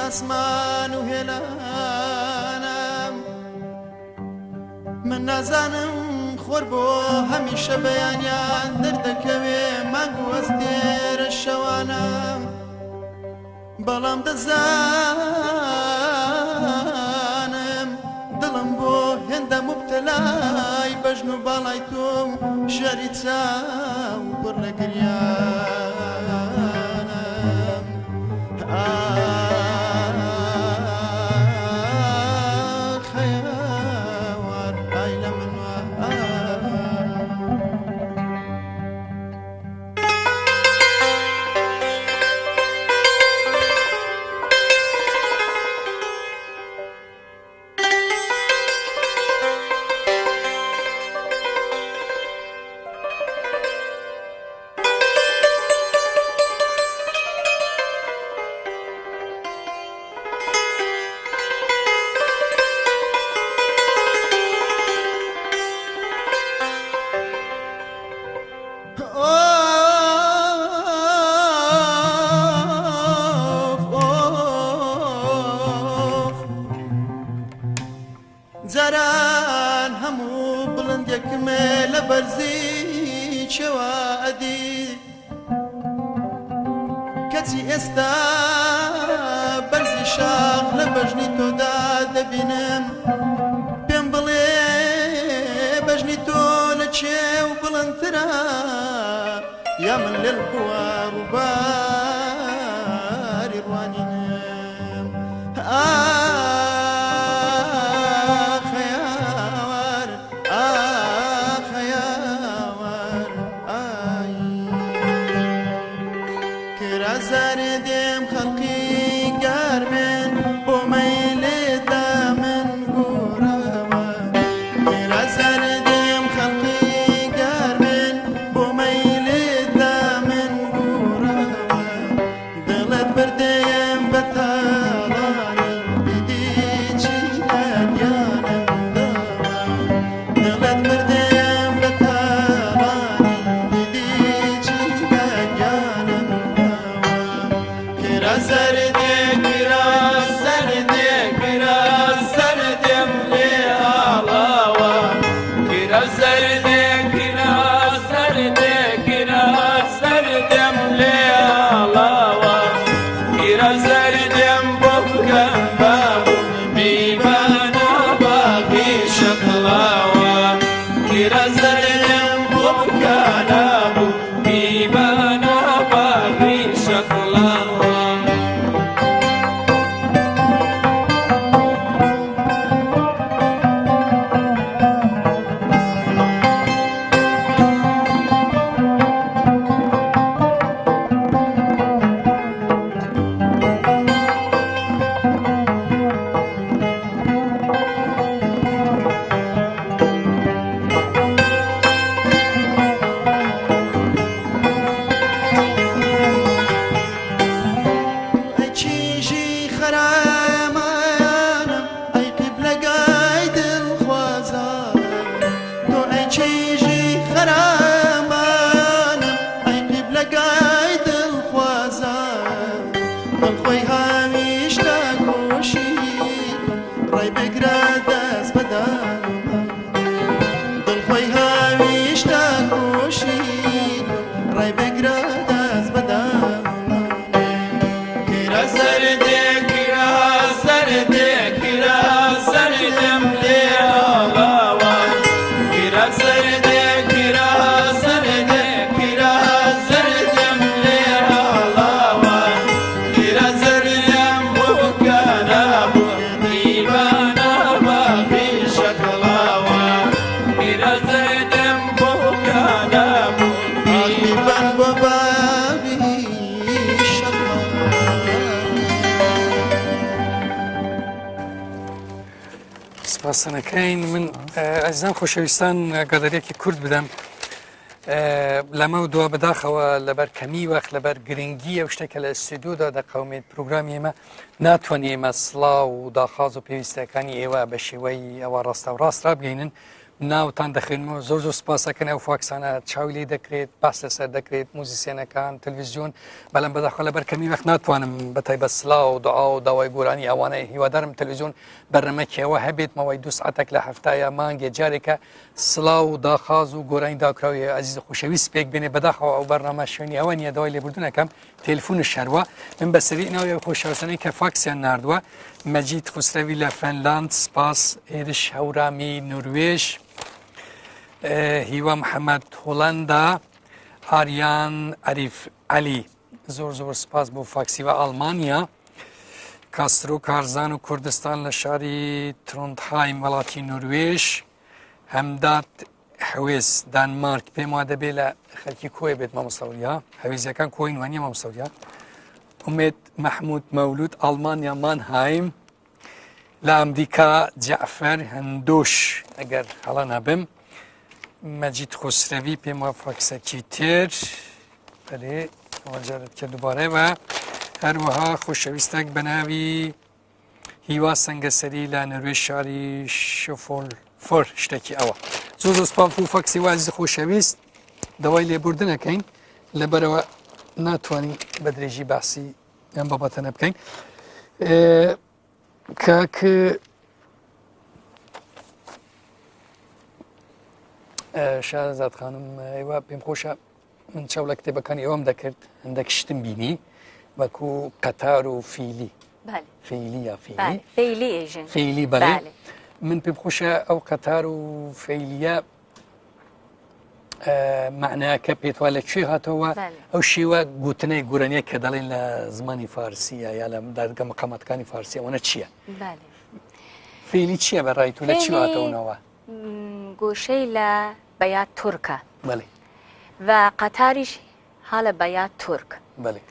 ئاسمان و هێلانم من نازانم خۆر بۆ هەمیشە بەیانیان دەردەکەوێ مانگ و ئەستێرە شەوانم بەڵام دەزانم دڵم بۆ هێندە مبتەلای بەژن و باڵای تۆ و ژەری چاو پڕ لە گریانم خەیاوار ئای لە من جاران هەموو بڵندێکمێ لە بەرزی چێوادی کەچی ئێستا بەرزی شاخ لە بەژنی تۆدا دەبینم پێم بڵێ بەژنی تۆ لە چێو بڵندترە یا من لێل بوار و باری ڕوانینم زارێ دێم خەڵقی گەرمێن بۆ مەیلێدا من گۆڕەوە ئێرە زارێ دێم خەڵقی گەرمێن بۆ مەیلێدا من گۆڕەوە دڵت بردێم بە تاڵانی دیدیچی لە گیانم داوە دڵت بردێم بە تاڵانی دیدیچی لە گیانم سپاسەکەین من ئەزیزان خۆشەویستان گەدەرێکی کورد بدەم لەمە و دوا بەداخەوە لەبەر کەمی وەخت لەبەر گرنگی ئەو شتێکە لە ئستودیۆدا دەقەومێت پروگرامی ئێمە ناتوانێت ئێمە سڵاو و داخواز و پێویستەکانی ئێوە بە شێوەی ئەوە ڕاستە و ڕاست ڕابگەینن ناوتان دەخێنمەوە زۆر زۆر سپاسەکەن ئەو فاکسانە چاوی لێ دەکرێت باس لەسەر دەکرێت موزیسیێنەکان تەلڤیزیۆن بەڵام بەداخۆ لەبەر کەمی وەخت ناتوانم بەتایبەت سڵاو و دوعا و داوای گۆرانی ئەوانەیە هیوادارم تەلڤیزیۆن بەرنەمەکیەوە هەبێت مەوەی 2 ساعتێک لە هەفتایە مانگێ جارێکە سڵاو و داخاز و گۆرانی داکراوی عزیز خۆشەویست پێک بێنێ بەداخەوە ئەو بەرنامە شوێنی ئەوە نیە داوای لێبوردنەکەم تێلفۆن شەروە من بەسەری ناوی خۆشەویستانەی کە فاکسیان ناردووە مەجید خوسرەوی لە فەنلاند سپاس ئێرش هەورامی نروێژ هیوا محەممەد هۆڵندا ئاریان عریف علی زۆر زۆر سپاس بۆ فاکسیوە ئەڵمانیا کاسترۆ کارزان و کوردستان لە شاری ترۆندهایم وڵاتی نروێژ هەمدات حوێز دانمارک پێم وا دەبێت لە خەلکی کۆی بێت مامۆستاوریا هەویزیەکان کۆی وانە مامۆستاوریا ئومێد مەحموود مەولود ئەڵمانیا مانهایم لە ئەمریکا جعفەر هەندۆش ئەگەر هەڵە نەبم مەجید خۆسرەوی پێم وە فاکسەکی تر بەێ ئەوەجارت کە دووبارەوە هەروەها خۆشەویستێک بە ناوی هیوا سەنگەسەری لە نەروێژ شاری شفۆل فۆر شتێکی ئەوە زۆر زۆر سپاس بۆ فاکسی وازی خۆشەویست دەوای لێبوردنەکەین لەبەرەوە ناتوانین بە درێژی باسی ئەم بابەتەنە بکەین کاک شازاد خانم ئێوە پێم خۆشە من چاو لە کتێبەکانی ئەوەم دەکرد هەندێک شتم بینی وەکو قەتار و فیلی فیلی یا فیلی فیلی بەڵێ من پێم خۆشە ئەو قەتار و فیلیە معناکە پێتوا لەکوێ هاتەوە ئەو شێوە گوتنەی گورانیە کە دەڵێن لە زمانی فارسیە یا لە دادگە مەقامەتەکانی فارسیەوەنە چییە؟ فیلی چییە بەڕای تو لە چی هاتەونەوە؟ گۆشەی لە بەیاد تورکە بەڵێ و قەتاریش هەڵە بەیاد تورک بەڵێ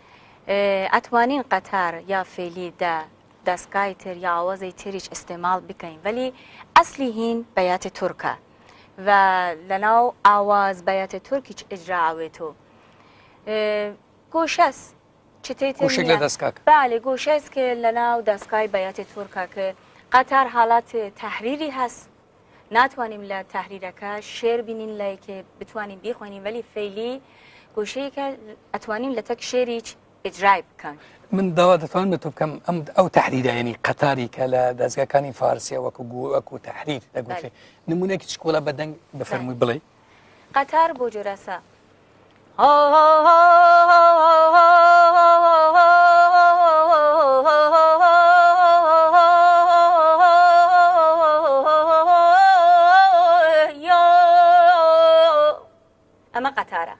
ئەتوانین قەتار یا فێلیدا دەستگای تر یا ئاوازەی تریش ئستێماڵ بکەین ولی ئەسلی هین بەیاتی تورکە و لەناو ئاواز بەیاتی تورکیش ئجراوێتەوە گۆشەس گۆشێک لە دەستکاکە بالێ گۆشەس کە لەناو دەستگای بەیاتی تورکە کە قەتار حاڵات تەحریری هەست ناتوانیم لە تەحریرەکە شێر بینین لایکێ بتوانین بیخوێنین ولی فەیلی گۆشەیەکە ئەتوانین لە تەک شێریچ ئجرای بکەن من داوا دەتوانم بە تۆ بکەم ئەم ئەو تەحریرە یعنی قەتاری کە لە دەستگاکانی فارسیە وەکو تەحریر دەگوتێ نمونێکی چکۆڵە بەدەنگ بفەرمووی بڵێ قەتار بۆ جۆرەسە ئەمە قەتارە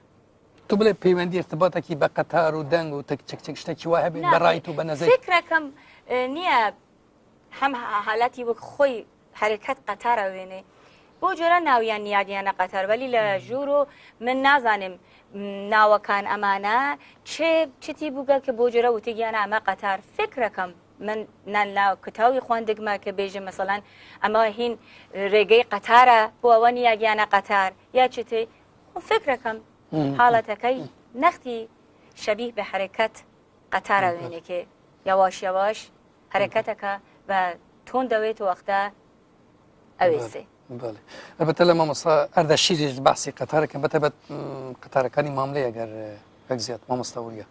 تو بڵێ پەیوەندی ارتباطێکی بە قەتار و دەنگ و چەک شتێکی وا هەبێت بەڕای تو بە نەزەر فکرەکەم نییە هەم حاڵەتی وەک خۆی حرکەت قەتارە وێنێ بۆ جۆرە ناویان نیادیانە قەتار وەلی لە ژوور و من نازانم ناوەکان ئەمانە چتی بووگە کە بۆ جۆرە وتێگیانە ئەمە قەتار فکرەکەم من ناو کتاوی خواندگمە کە بێژە مەسەڵەن ئەمە هین ڕێگەی قەتارە بۆ ئەوە نیاگیانە قەتار یا چتی فکرەکەم حاڵەتەکەی نەختی شەبیه بە حرکەت قەتارە وێنێکێ یاواش یاواش حرکەتەکە بە تۆن دەوێت وەختە ئەوێسێ البته لە مامۆستا ئەردەشیری باسی قەتارەکەم بەتەبەت قەتارەکانی ماملەیە گەر زیاد مامۆستاوریە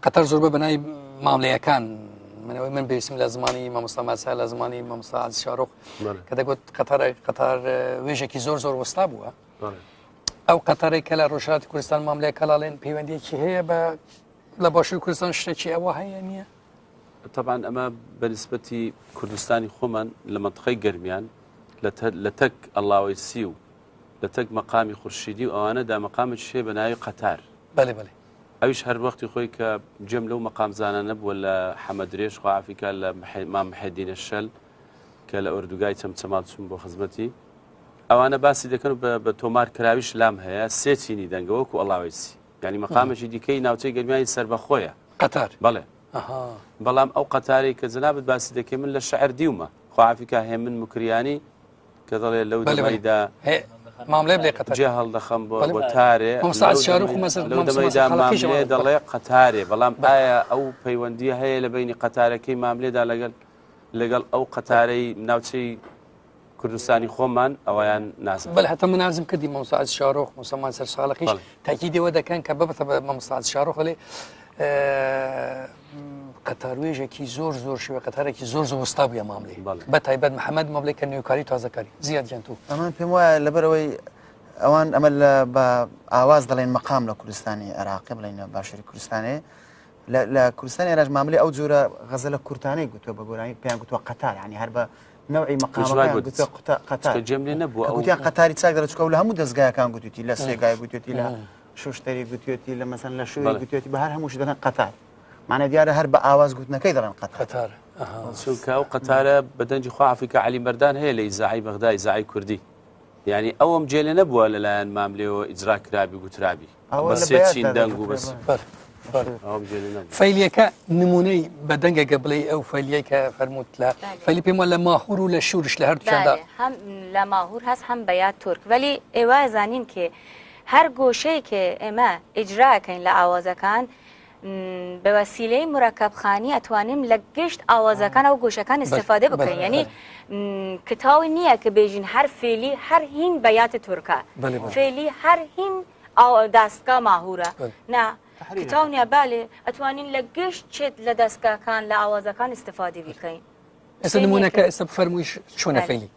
قەتار زۆر بە بەنای ماملەیەکان منەوەی من بێویستم لە زمانی مامۆستا ماسا لە زمانی مامۆستا عەزیز شارۆخ کە دەگوت قەتار وێژێکی زۆر زۆر وەستا بووە ئەو قەتارەی کە لە ڕۆژهاتی کوردستان ماملەیە کەلاڵێن پەیوەندیەکی هەیە بە لە باشووری کوردستان شتێکی ئەوە هەیە نییە طبعا ئەمە بەنسبەتی کوردستانی خۆمان لە منطقەی گەرمیان لە تەک ئەڵاوی سی و لە تەک مەقامی خورشیدی و ئەوانەدا مەقامت شێ بە ناوی قەتار بەڵێ بەڵێ ئەویش هەر وەختی خۆی کە جێم لەو مەقام زانانە بووە لە حەمەدرێژ خوافیکە لە مام محەدینە شەل کە لە ئۆردوگای چەمچەمات چوون بۆ خزمەتی ئەوانە باسی دەکەن بە تۆمار کراویش لام هەیە سێ چینی دەنگەوەکو ئەڵاویسی ینی مەقامێکی دیکەی ناوچەی گەرمیانی سەربەخۆیە قەتار بەڵێ بەڵام ئەو قەتارێک کە جەنابەت باسی دەکەی من لە شەعر دیومە خوافیکە هێمن مکریانی کە دەڵێ لەو دەمەیدا ماملێ بڵێ قەتار جێ هەڵدەخەم بۆ تارێ لەو دەمەیدا ماملێ دەڵێ قەتارێ بەڵام ئایا ئەو پەیوەندی هەیە لە بینی قەتارەکەی ماملێدا لەگەڵ ئەو قەتارەی ناوچەی کوردستانی خۆمان ئەویان نازم بەڵێ هەتا منازم کردی مەمساعد شارۆخ مسلمان سەر ساڵقیش بەڵێ. تاکیدەوە دەکەن کە ببەتە بە مەمساعد شارۆخ لێ قەتاروێژێکی زۆر شوێ قەتارێکی زۆر وستا بووە ماملێ بەڵێ. بە تایبەت محەممەد مەبلێ کە نوێکاری تازەکاری زیاد جەنتو ئەمان پێم وایە لەبەرەوەی ئەوان ئەمە بە ئاواز دەڵێن مەقام لە کوردستانی عێراقی بڵێن لە باشووری کوردستانێ لە کوردستانی عێراق ماملێ ئەو جۆرە غەزەلە کورتانەی گوتووە بە گۆرانی پێیان گوتووە قەتار ینی هەر بە نەوعی مەقامەکان گوتووە قەتار جێم لێ نەبووە ئەو گوتیان قەتاری چاک دەرەچکە و لە هەموو دەستگایەکان گوتوتی لە سێگای گوتوتی لە شوشتەری گوتوێتی لە مەسەن لە شووی گوتوێتی بە هەر هەمووش دەکەن قەتار معنە دیارە هەر بە ئاواز گوتنەکەی دەڵێن قەتار قەتار چونکە ئەو قەتارە بەدەنجی خوا عەفریقا عەلی مەردان هەیە لە ئیزاعی بەغدای ئیزاعی کوردی یعنی ئەوەم جێ لێ نەبووە لەلایەن ماملێەوە ئیجرا کرابی گوترابی ئەوە بە لە سێ بەیان چین دەنگ و بەس بەر ئەوم جێ لێ نەبوو فەیلیەکە نمونەی بەدەنگەگە بڵێ ئەو فەلیەی کە فەرمووت لە فەلی پێم وە لە ماهور و لە شورش لە هەردووچەندا هم لە ماهور هەست هەم بەیاد تورک ولی ئێوە زانین کە هەر گۆشەی کە ئێمە ئیجراکەین لە ئاوازەکان بە وەسیلەی مورەکەبخانی ئەتوانیم لە گشت ئاوازەکان ئەو گۆشەکان استفاده بکەین یعنی کتاوی نییە کە بێژین هەر فێلی هەر هین بەیات تورکە فێلی هەر هین دەستگا ماهورە نا کتاو نییە بالێ ئەتوانین لە گشت چێت لە دەستگاکان لە ئاوازەکان استفاده بکەین ئێستا نمونونەکە ئێستا بفەرموویش چۆنە فەیلی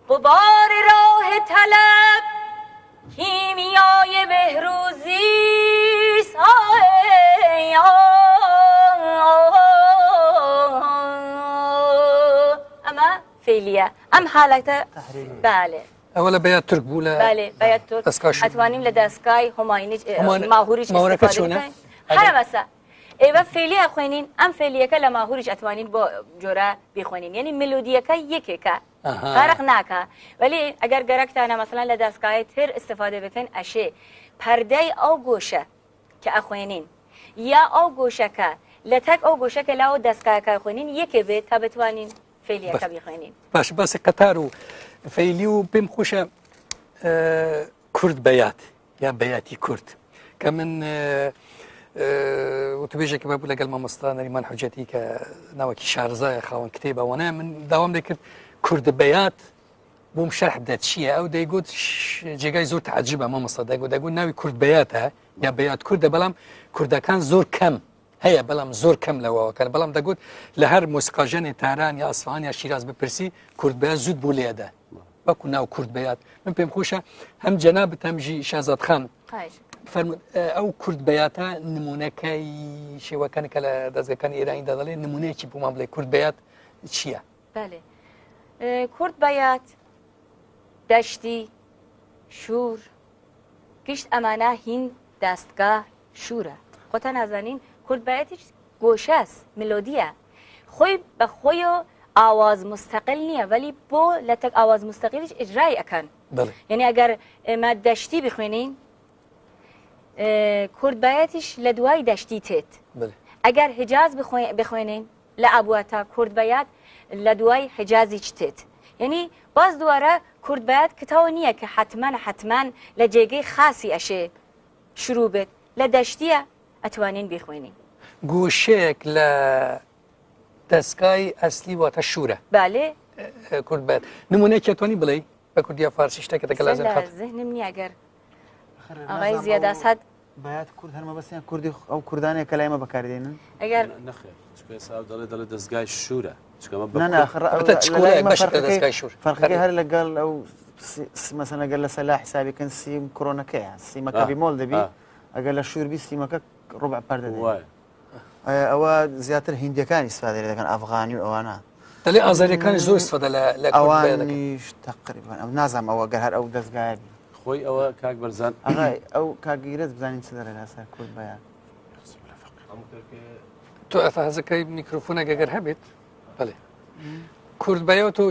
غبار راه طلب کیمیای بهروزی اما فعلیه ام حالته بله ئەوە لە بەیاد تورک بوو لە بله باید تو دەستگاش. ئەتوانیم لە دەستگای هۆماینیج ماهوریش ماهورەکە چۆنە؟ هەرە بەسە ئێوە فێلیە خوێنین ئەم فێلیەکە لە ماهوریش ئەتوانین بۆ جۆرە بخوێنین یعنی ملودیەکە یەکێکە غەرق ناکە ولی ئەگەر گەرەکتانە مەسەڵەن لە دەستگای تر استفاده بکەین ئەشێ پەردەی ئەو گۆشە کە ئەخوێنین یا ئەو گۆشەکە لە تەک ئەو گۆشەکە لاوە دەستگایەکە خوێنین یەکێ بێت تا بتوانین فێلیەکە بخوێنین باش باسی قەتار و فەیلی و پێم خۆشە کورد بەیات یا بەیاتی کورد کە من وتبێژێکی بە بوو لەگەڵ مامۆستا نەریمان حوجەتی کە ناوەکی شارزایە خاوەن کتێبەوەنە من داوام دەکرد کورد بەیات بۆم شەرح بدات چییە ئەو دەیگوت جێگای زۆر تعجبە مامۆستا دەیگوت ناوی کورد بەیاتە یا بەیات کوردە بەڵام کوردەکان زۆر کەم هەیە بەڵام زۆر کەم لەوەکە بەڵام دەگوت لە هەر مۆسیقاژەنێ تاران یا ئەسفان یا شیراز بپرسی کورد بەیات زود بوو لێدە وەکو ناو کورد بەیات من پێم خۆشە هەم جەنابەت هەمژی شازاد خان فەرمووت ئەو کورد بەیاتە نمونونەکەی شێوەکانی کە لە دەستگەکانی ئێرانی دەدەڵێ نمونەیەکی بوومان بڵێ کورد بەیات چییە؟ بله کورد بەیات دەشتی شور گشت ئەمانە هین دەستگا شورە خۆتە نازانین کورد بەیەتیش گۆشەست ملۆدیە خۆی بە خۆی و ئاواز مستەقل نییە ولی بۆ لە تەک ئاواز مستەقیلیش ئیجرای ئەکەن یعنی ئەگەر ئێمە دەشتی بخوێنین کورد بەیەتیش لە دوای دەشتی تێت ئەگەر حجاز بخوێنین لە ئابواتە کورد بەیات لە دوای حجازی چتێت یعنی باز دووارە کورد بەیات کتاوە نییە کە حتمان لە جێگەی خاصی ئەشێ شروع بێت لە دەشتیە ئەتوانین بخوێنین گۆشەیەک لە دەستگای ئەسلی واتە شورە بالێ کورد بێت نمونەیەکی ئەتوانی بڵێ بە کوردیا فارسی شتێکە دەکە لازم خەت ذهنم نییە ئەگەر ئاغای زیادە سەد بەیات کورد هەرمە بەسییان کوردی ئەو کوردانێک کە لایمە بەکاردێنن ئەگەر دەڵێ دەستگای شورە فەرقەکەی هەر لەگەڵ ئەو مەسەن لەگەر لە سەلا حسابیکەن سیم کڕۆنەکەیە سیمەکە بیمۆڵ دەبی ئەگەر لە شوربی سیمەکە ڕوبع پەردە ئەوە زیاتر هیندەکانی استفادە دەکەن ئەفغانی و ئەوانە دەڵێ ئازاریەکانی زۆر استفادە لە ئەوانیش تقریبا ئەو نازانم ئەوە گەر هەر ئەو دەستگایە خۆی ئەوە کاک بەرزان ئەو کاگیرت بزانین چ دەرە لەسەر کورد بەیان تۆ ئەفازەکەی میکرۆفۆنە گەگەر هەبێت بڵێ کورد بەیات تۆ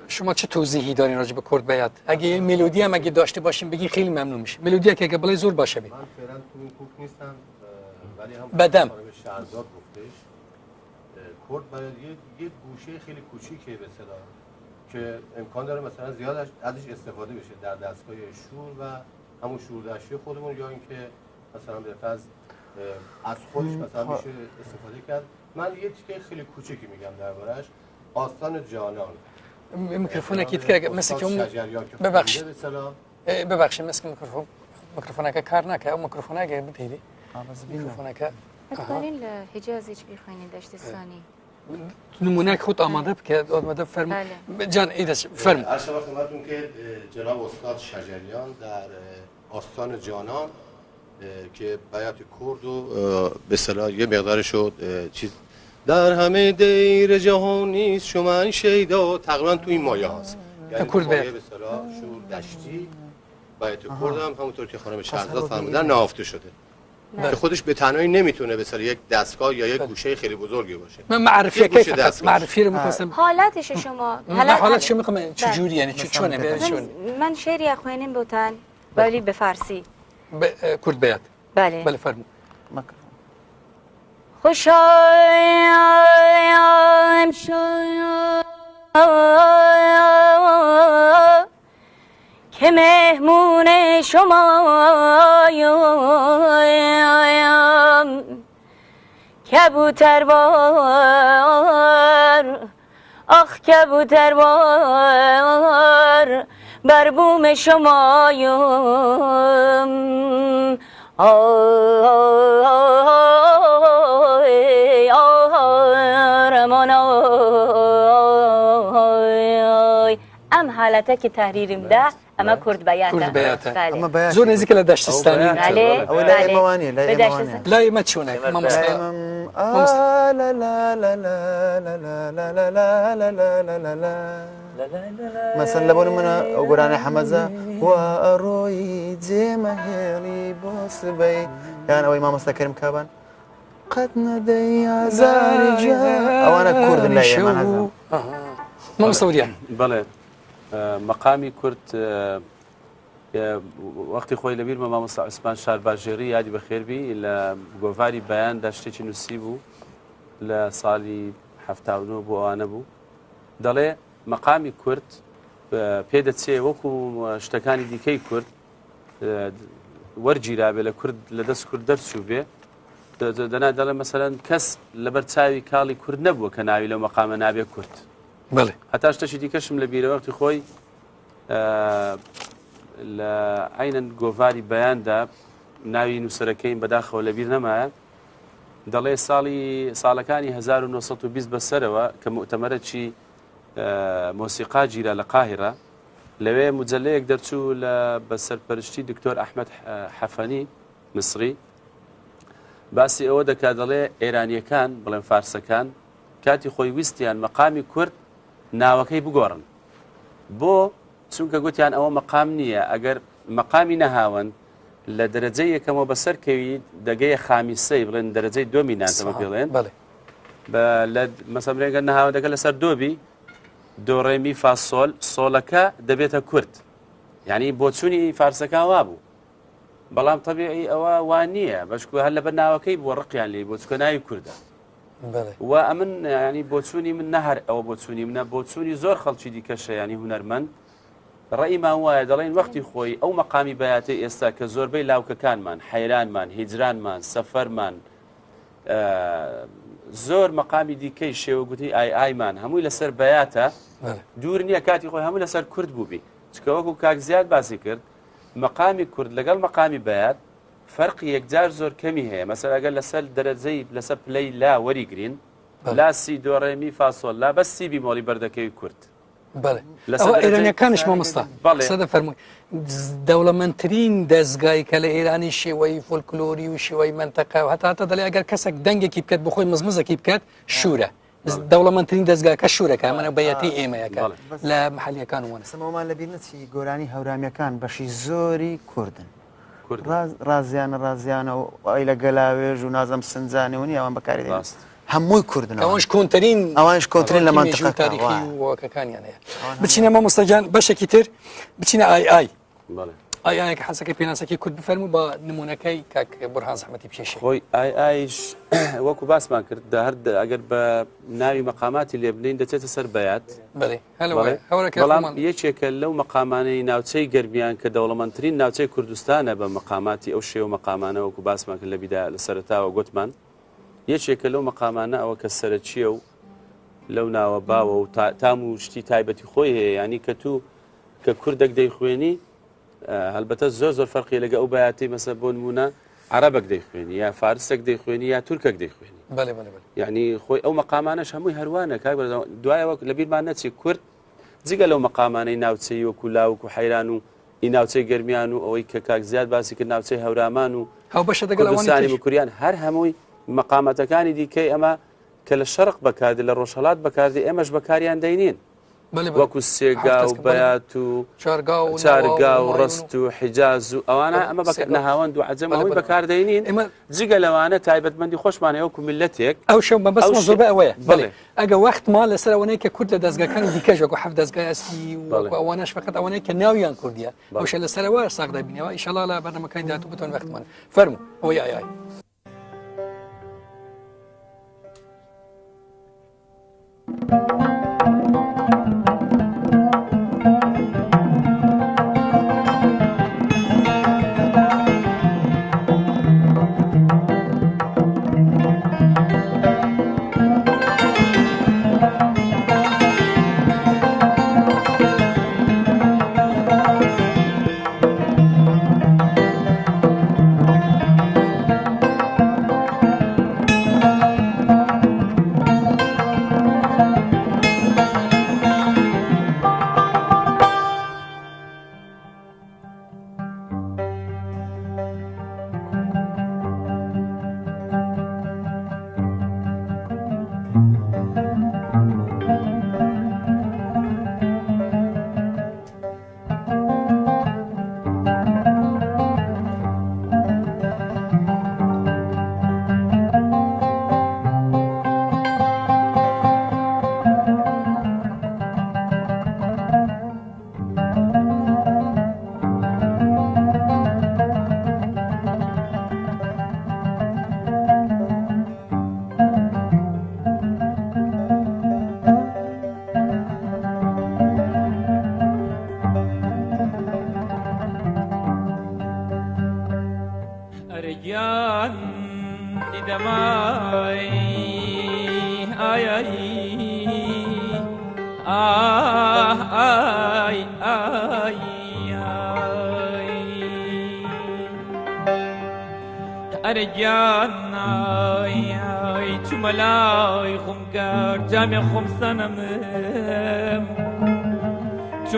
شما چه توضیحی دارین راجع به کرد بیات؟ اگه یه ملودی هم اگه داشته باشیم بگی خیلی ممنون میشه. ملودی که بلای زور باشه بی. من فعلا تو این کوک نیستم ولی هم بدم شهرزاد گفتش کرد برای یه گوشه خیلی کوچیکه به صدا که امکان داره مثلا زیاد ازش استفاده بشه در دستگاه شور و همون شوردشتی خودمون، یا اینکه مثلا به فرض از خودش مثلا میشه استفاده کرد. من یه تیکه خیلی کوچیکی میگم دربارش. آستان جانان میکروفونکی دیگه مثل که اون ببخشید ببخشید مثل که میکروفونک کار نکنه، اون میکروفونک بدیدی میکروفونک اتوانین لحجازیش بیخوانین دشتستانی نمونه خود آماده بکرد، آماده فرم جان ایدش فرم. عرض شما خدمتتون که جناب استاد شجریان در آستان جانان که بیات کرد و به اصطلاح یه مقدارشو چیز در همه دیر جهانی شما شیدا تقریبا تو این مایه هست، یعنی کرد به اصطلاح شور دشتی بیات کرد هم همونطور که خانم شهرزاد فرمودن نهفته شده که خودش به تنهایی نمیتونه به اصطلاح یک دستگاه یا یک گوشه خیلی بزرگی باشه. من معرفی کیف معرفی رو می‌خواستم. حالتش شما حالتش می‌خوام چجوری یعنی چونه بهشون. من شعری اخوانیم بودن ولی به فارسی کرد بیات. بله بله فرمود. خوشایم شایم که مهمون شمایم، کبوتروار آخ کبوتروار بر بوم شمایم. ام حالته که تحریریم ده اما کرد بیاته زور نزدیک لدشتستانی. بله لا موانع لا ما چونه ما مثلا لبون من وقران حمزة وأروي زيمة هيلي بوسبي يعني أوي ما مستكرم كابان قد ندي زارجا أو أنا كرد لا يا من هذا ما مستوريان. بله مقامی کورد وقتی خوی لبیر ما مصطفی عثمان شارباجری یادی بخیر بی ل گواری بیان داشته چی نصیبو ل سالی 79 بو آن بو دله مقامی کورد پیدت سی وکو شتکانی دیکی کورد ورجی رابه لکورد لدست کورد درس شو به دنا دله مثلا کس لبرتساوی کالی کورد نبوه کناوی لو مقام نابی کورد. بله حتی اشتشی دیکشم لبیره وقتی خوی لعین گواری بیان دا ناوی نوسرکین بداخل لبیر نماه دله سالکانی 1920 بسره که مؤتمره چی موسیقى جیره لقاهره لوی مجله یک درچو لبسر پرشتی دکتر احمد حفانی مصری باسی او دکا دله ایرانیکان بلن فارسکان کاتی خوی ویستیان مقامی کرد ناوەکەی بگۆڕن بۆ چونکە گوتیان ئەوە مەقام نییە ئەگەر مەقامی نەهاون لە دەرەجەی یەکەمەوە بەسەرکەوی دەگەیە خامیسەی بڵێن دەرەجەی دۆمینانتەمە پێڵێن لە مەسەمرێگە نەهاوە دەکە لەسەر دۆبی دۆڕێمی فاسۆل سۆلەکە دەبێتە کورد یعنی بۆ چوونی فارسەکان وا بوو بەڵام تەبیعی ئەوە وان نییە بەشکو هەر لەبەر ناوەکەی بۆ ڕقیان لێ بۆ چکە ناوی کوردە و ئەمن ینی بۆچوونی من نەهر ئەوە بۆچوونی منە بۆچوونی زۆر خەڵکی دیکەشە ینی هونەرمەند ڕێیمان وایە دەڵێن وەختی خۆی ئەو مەقامی بەیاتی ئێستا کە زۆربەی لاوکەکانمان حەیرانمان هیجرانمان سەفەرمان زۆر مەقامی دیکەی شێوە گوتی ئایمان هەمووی لەسەر بەیاتە دوور نییە کاتی خۆی هەمووی لەسەر کورد بووبی چکە وەکو کاک زیاد باسی کرد مەقامی کورد لەگەڵ مەقامی بەیات فەرقی یەکجار زۆر کەمی هەیە مەسەلا ئەگەر لەسەر دەرەجەی لەسەر پلەی لا وەریگرین لا سی دۆڕێمی فاسۆل لا بەس سی بیمۆڵی بەردەکەوی کورد. بەڵێ ئەوە ئێرانیەکانش مامۆستا سەدە فەرمووی دەوڵەمەندترین دەستگای کە لە ئێرانی شێوەی فۆلکلۆری و شێوەی منتەقە و هەتا دەڵێ ئەگەر کەسێک دەنگێکی بکات بخۆی مزمزەکی بکات شوورە دەوڵەمەندترین دەستگاکە شوورەکە ئەمەە بەیەتی ئێمەیەکە لە محلیەکان وەنە سەمەوەمان لەبیر نەچی گۆرانی هەورانیەکان بەشی زۆری کوردن ڕازیانە و ئەی لە گەلاوێژ و نازەم سنجانێونی ئەوان بەکاری دێن هەمووی کوردن ئەوانش کۆنترین لە منتەقە تاریخی و وەکەکانیان هەیە بچینە مامۆستاجان بەشێکی تر بچینە ئای ئایانێک حەسەکەی پێناسەکەی کورد بفەرموو بە نمونونەکەی کاک بورهان زەحمەتی پێشێ خۆی ئایش وەکو باسمان کرد هەر ئەگەر بە ناوی مەقاماتی لێبنین دەچێتە سەر بەیات بڵێ بەڵام یەکێکە لەو مەقامانەی ناوچەی گەرمیان کە دەوڵەمەندترین ناوچەی کوردستانە بە مەقاماتی ئەو شێوە مەقامانە وەکو باسمان کرد لە بیدا لە سەرەتاوە گوتمان یەکێکە لەو مەقامانە ئەوە کە سەرچیە و لەو ناوە باوە و تام و شتی تایبەتی خۆی هەیە ینی کە تو کە کوردێک دەیخوێنی هەلبەتە زۆر فەرقی لەگە ئەو بایاتی مەسە بۆ نمونە عەرەبێک دەیخوێنی یا فارسێک دەیخوێنی یا تورکێک دەیخوێنی یعنی خۆی ئەو مەقامانەش هەمووی هەروانە کاک دوایەوە لە بیرمان نەچی کورد جگە لەو مەقامانەی ناوچەی وەکو لاوک و حەیران و ئی ناوچەی گەرمیان و ئەوەی کە کاک زیاد باسی کرد ناوچەی هەورامان و کوردستانی بکوریان هەر هەمووی مەقامەتەکانی دیکەی ئەمە کە لە شەرق بەکاردی لە ڕۆژهەڵات بەکاردی ئێمەش بەکاریان دەینین وەکو سێگا و بەیات و چارگا و ڕست و حیجاز و ئەوانە ئەمە نەهاوەند و عەجەم ئەوەی بەکاردەینین جگە لەوانە تایبەتمەندی خۆشمانە وەکو میلەتێک ئەو شەو بەبەستمە زۆر بە ئەوەیە ئەگە وەختمان لەسەر ئەوەنەی کە کورد لە دەستگاکانی دیکەش وەکو حەفت دەستگای ئەسکی وەکو ئەوانەش فقط ئەوانەی کە ناویان کوردیە ئەو شە لەسەرەوە ساغدا بینەوە ئینشاءالله لە بەرنامەکانی داهاتوو بتوان وەختمان فەرموو ئەوەی ئایای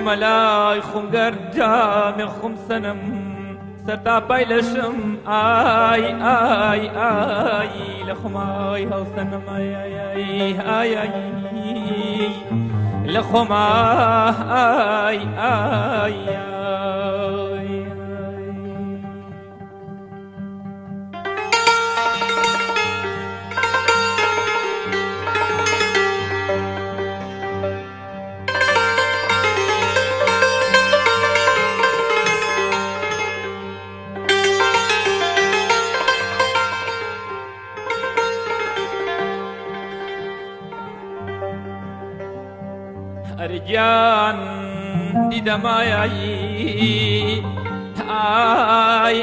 مەلای خونگەر جامی خۆمسەنم سەرتاپای لەشم ئای لە خۆمای هەڵسەنم ئای لە خۆمای گیان دیدەمایایی ئای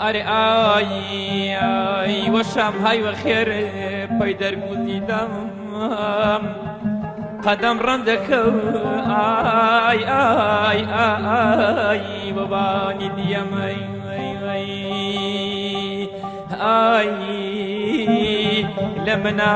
ئەرێ ئای وەشام های وەخێر پەی دەرگوزیدەم قەدەم ڕەندەکەوت ئای بەبانی دیەمەی ئای لە منە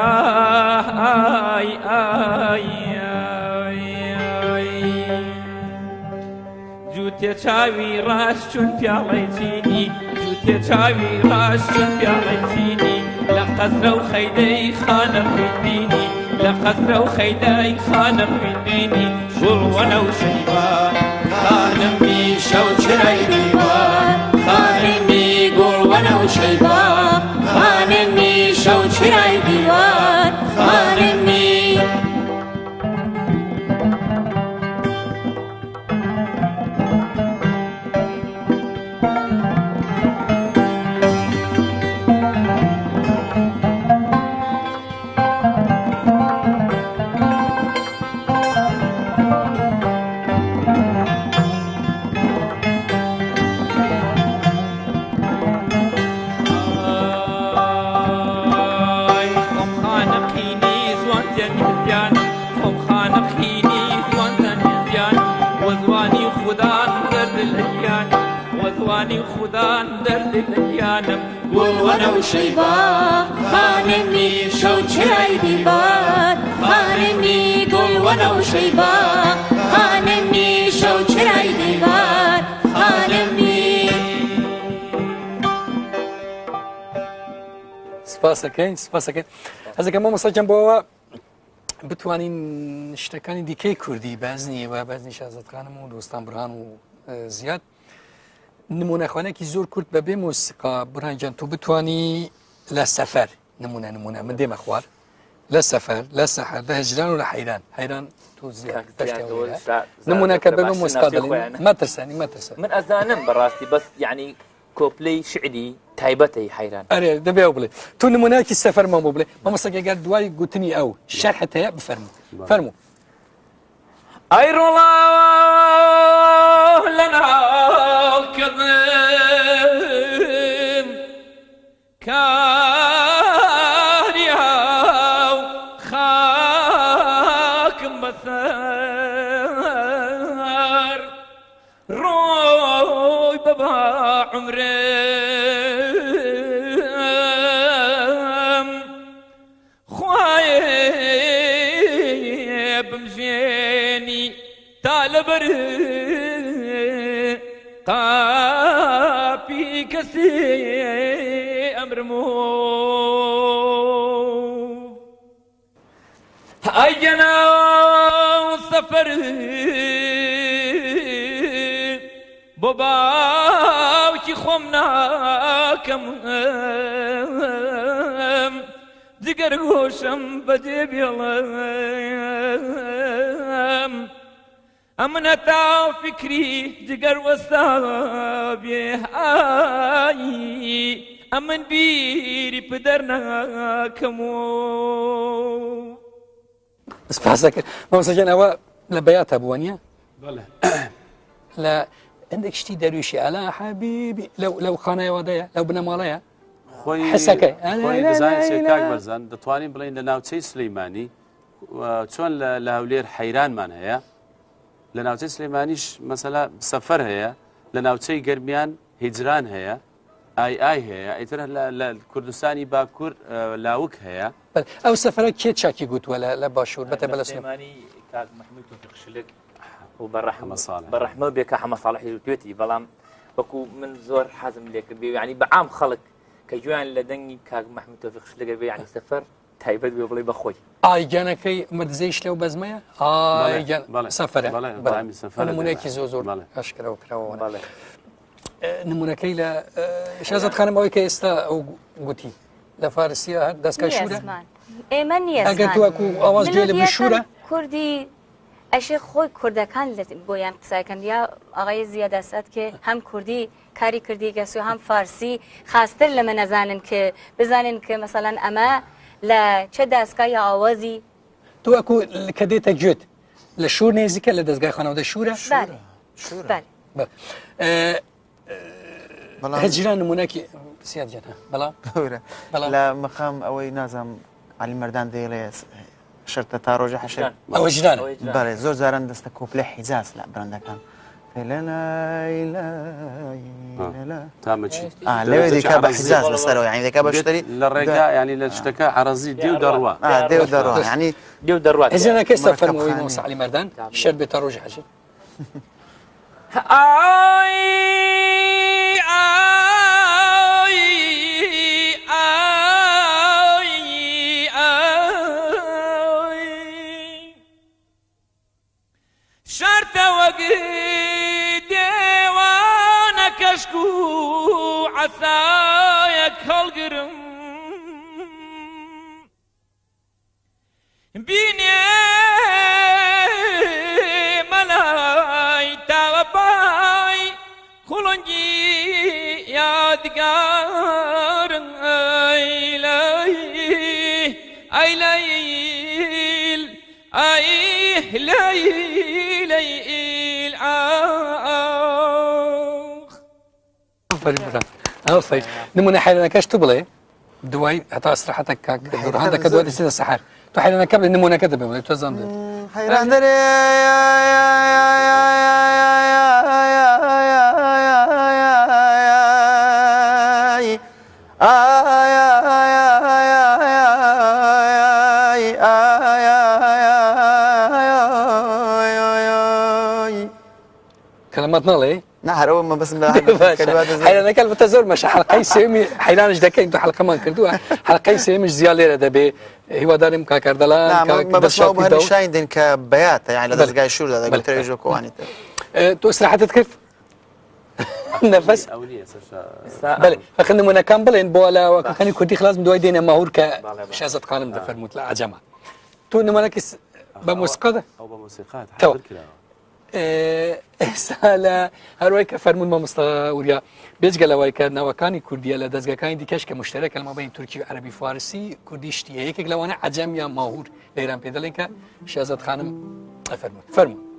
جووتێ چاوی ڕاش چون پیاڵەی چینی جووتێ چاوی ڕاش چون پیاڵەی چینی لە قەزرە و خەیدەی خانە خوێندبینی لە قەزرە و خەیدەی خانە خوێندبینی گوڵوەنە و شەیبان خانمی شەو چرای دیوان خانمی گوڵوەنە و شەیبان خانمی شەو چرای دیوان خانمی جانی خودان دەردی لەگیانم گوڵوەرە و شەیبان خانمی شەو چرای دیوار خانمی گوڵوەرە و شەیبان خانمی شەو چرای دیوار خانمی سپاسەکەین سپاسەکەین ئەزەکە مامۆستاکەم بۆەوە بتوانین شتەکانی دیکەی کوردی بەزنی و بەزنی شازادخانم و دۆستان بورهان و زیاد نمونەخوانێکی زۆر کورت بەبێ مۆسیقا بورهانگیان تۆ بتانی لە سەفەر نمونە من دێمە خوار لە سەفەر لە سەحەر لە هەجران و لە حەیران حەیران تۆ زیاد نمونەکە بەبێ مۆسیقا دەڵێن مەترسانی من ئەزانم بەڕاستی بەس یعنی کۆپلەی شعری تایبەتەی حەیران ئەرێ دەبێ بڵێ تو نمونەکی سەفەرمان بۆ بڵێ مامۆستاکە گەر دوای گوتنی ئەو شەرحت هەیە بفەرموو ئەی ڕۆڵا لەناو کردم کاریاو خاکم بەسەر ڕۆی بەبا عومرم خوایێ بمژێنی تا لەبەر قاپی کەسێ ئەمرمۆ ئای گەنا سەفەر بۆ باوکی خۆم ناکەم جگەر گۆشەم بەجێ بێڵم ئەمن هەتا فکری جگەر وەستا بێ ئایی ئەمن بیری پدەر ناکەم و سپاسەکە مامۆستاکەن ئەوە لە بەیاتە بووە نییە بەڵێ لە هەندێک شتی دەرویشی ئەلا حەبیبی لەو خانەیەوە دەیە لەو بنەماڵەیە خۆی حسەکەی دەزانین کاک بەرزان دەتوانین بڵین لە ناوچەی سلەیمانی چۆن لە هەولێر حەیرانمان هەیە لە ناوچەی سلەیمانیش مەسەلا سەفەر هەیە لە ناوچەی گەرمیان هیجران هەیە ئای هەیە ئیتر لە کوردستانی باکوور لاوک هەیە ئەو سەفەرە کێ چاکی گوتووە لە باشوور بەتە بە لە سلێمانی کاک محمود تۆفیق شلک و حەمە ساڵح بەڕەحمە بێکە حەمە ساڵحی توێتی بەڵام وەکو من زۆر حەزم لێ کرد بێ یعنی بەعام خەڵک کە گویان لە دەنگی کاک محمود تۆفیق شلەگە بێ یعنی سەفەر تایبەت بێ بڵێ بەخۆی ئایگانەکەی مردزەیش لەو بەزمەیە سەفەرە نمونەیەکی زۆر ئەشکرەوە کراوە نمونونەکەی لە شازادخانم ئەوەی کە ئێستا ئەو گوتی لە فارسیە هەر دەستکای شوورە ئێمە نییە ئەگەر تووەکو ئاواز گوێ لە بشوورە کوردی ئەشێ خۆی کوردەکان بۆیان قساکەن یا ئاغای زیادەسەت کە هەم کوردی کاری کردی گەسی و هەم فارسی خاستر لەمە نەزانن کە بزانن کە مەسەڵەن ئەمە لە چه دەستگای یا ئاوازی تووەکو کە دێتە گوێت لە شوور نێزیکە لە دەستگای خانەوەدە شوورە هەجیران نمونەکی سیادجان بەڵام لە مەقام ئەوەی نازام علی مەردان دەیڵێ شرتە تا ڕۆژە حەشر ئەوە ژران بەڵێ زۆر جاران دەستە کۆپلە حیجاز لە برندەکان لەوێ دیکە بە حیجاز بەسەرەوە یعنی دەکا بە شتەری لە ڕێگا ینی لە شتەکە عەرەزی دێ و دەڕوا دێ و دەڕوا ینی دێ و دەڕوا هەجیرانەکە ئێستا فەرمەوەی مۆسا علی مەردان شەر بێتە ڕۆژی حەشر كشكو عسايك هالقرم بيني ملاي تاباي خلنجي يادقار اي ليل ئەوفەی نمونە حیرانەکەش تو بڵێ دوای هەتا ئەستراحەتە کاک دوورهەندەکە دوای دەچێتە سەحەر تو حیرانەکە بڵێ نمونەکە دەبێ بڵێ تۆ زان حەیران دەرێ کلمات ناڵێ نا هەرەوە مە بەسم حیرانەکە البته زۆر مەشە حەڵقەی سێمی حیرانش دەکەین تو حەڵقەمان کردووە حەڵقەی سێمیش زیاد لێرە دەبێ هیواداریم کاکاردەڵان بەسەوە هەر شاین کە بەیاتە یان لە دەستگای شووردا دەگوت تەلەڤیزیۆن کۆوانیتە تۆ استراحەتت کرد نەفەس ئەو نییە بەێ فەقط نمونەکان بڵێن بۆ لاوەکەکانی کوردی خلاص دوای دێنە ماهور کە شازت خانم دەفەرمووت لە عەجەمە تۆ نمونەکی بە موسیقادا ئەو بە موسیقات تەوا. کراوە ئێستا لە هەروای کە فەرمون مامۆستا وریا بێجگەلەوەی کە ناوەکانی کوردیە لە دەستگاکانی دیکەش کە مشتەرەکە لە مابەین تورکی و عەربی فارسی کوردی شتیە یەکێک لەوانە عەجەم یا ماهور لە ئێران پێ دەڵێن کە شازت خانم فەرمون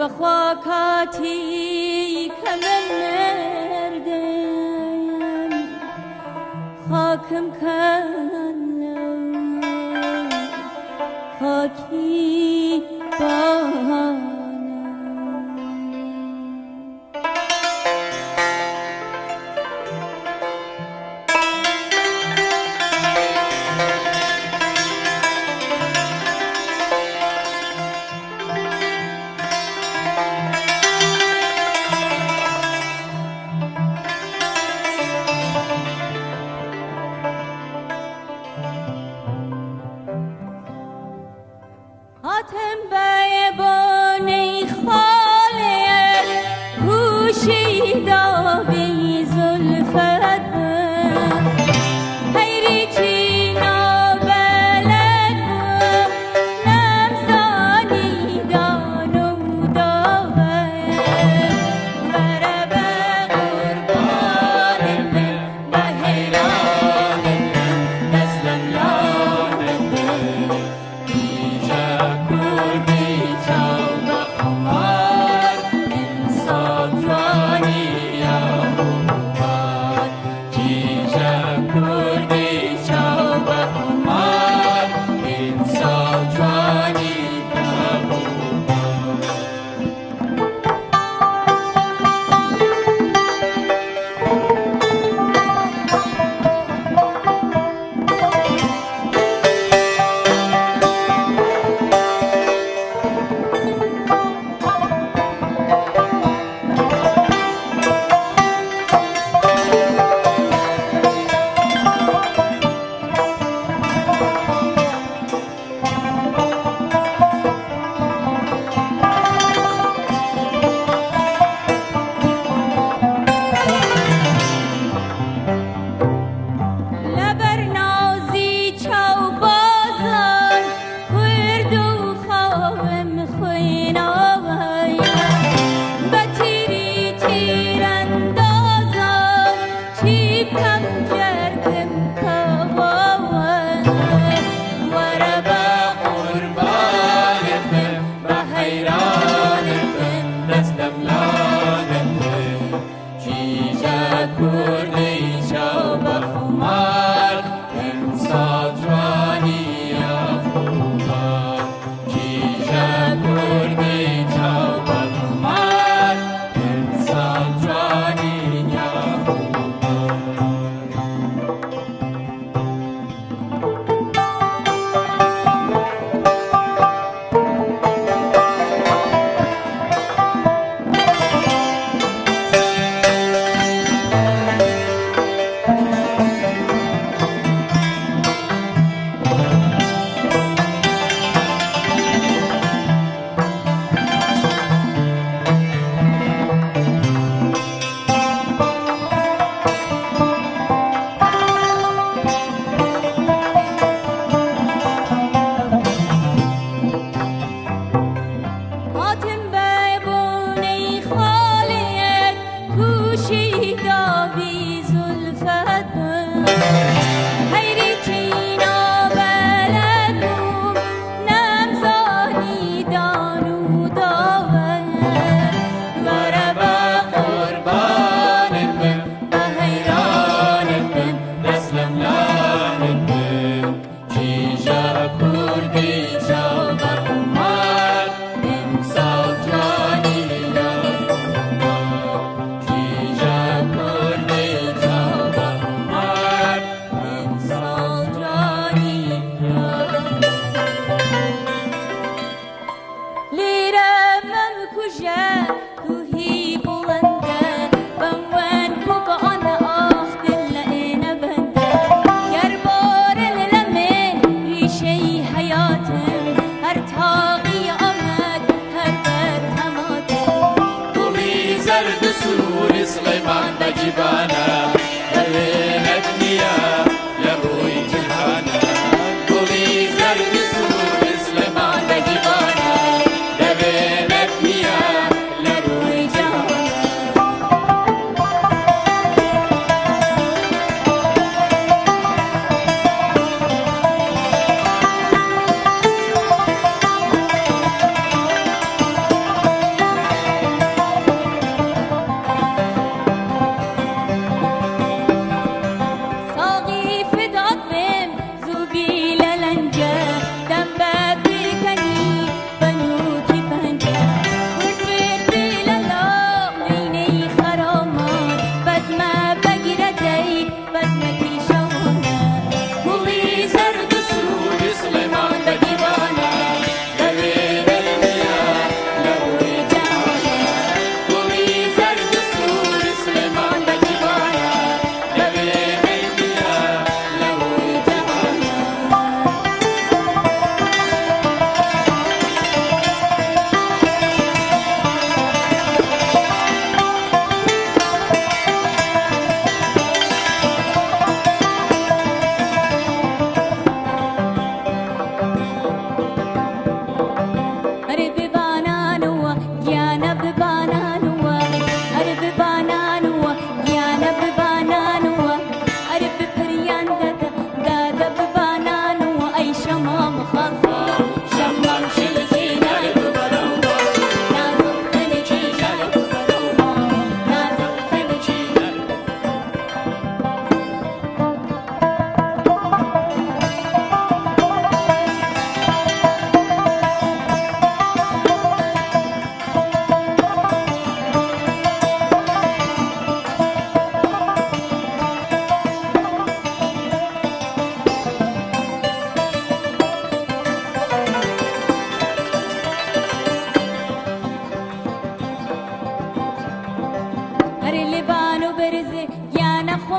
بخوا کاتی که من مردم خاکم کن خاکی با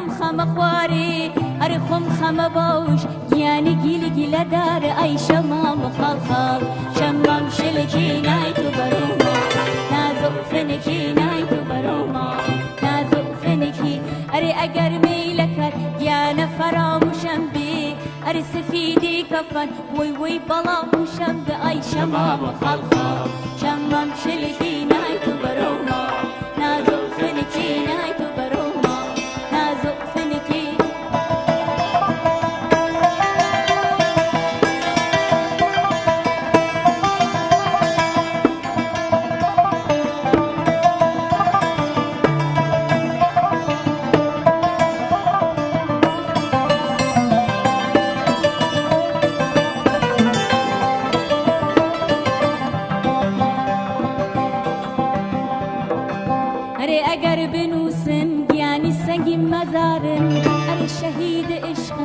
خم خم خواري أري خم خم باوش يعني جيل جيل دار أي شمام خال شمام شلجي نايتو بروما نازق فنكي نايتو بروما نازق فنكي أري أجر ميلك يا نفرا مشنبي أري سفيدي كفن وي بلا مشنب أي شمام خال شمام شلجي نايتو بروما نازق فنكي نايتو بروما نازق فنكي أري أجر بنوسن يعني سنجي مزارن أري شهيد عشق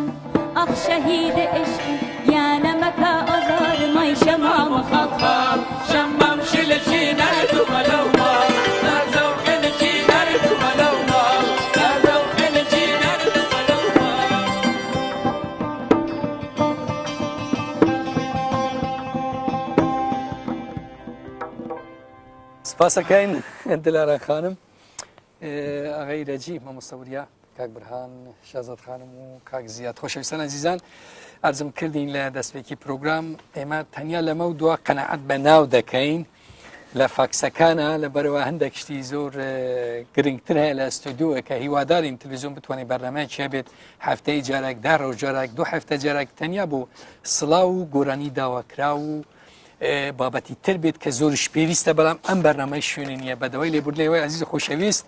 أخ شهيد عشق يا نمكا أزار ما شمام خال شمام شلشي نايتو ملوما نازو خنشي نايتو ملوما نازو خنشي نايتو ملوما سپاسەکەین دلارە خانم ئاغای رەجی مامۆستاوریا کاک برهان شازاد خانم و کاک زیاد خۆشەویستان عزیزان ئەرزم کردین لە دەستپێکی پرۆگرام ئێمە تەنیا لەمە و دووە قەنەعەت بە ناو دەکەین لە فاکسەکانە لەبەرەوە هەندێک شتی زۆر گرنگتر هەیە لە ئەستودیۆە کە هیوادارین تەلەڤیزیۆن بتوانێت بەرنامەیەکی بێت هەفتەی جارێک دا ڕۆژ جارێک دوو هەفتە جارێک تەنیا بۆ سڵاو و گۆرانی داواکرا و بابەتی تر بێت کە زۆرش پێویستە بەڵام ئەم بەرنامەی شوێنە نییە بەدەوای لێبور لێوەی عزیز خۆشەویست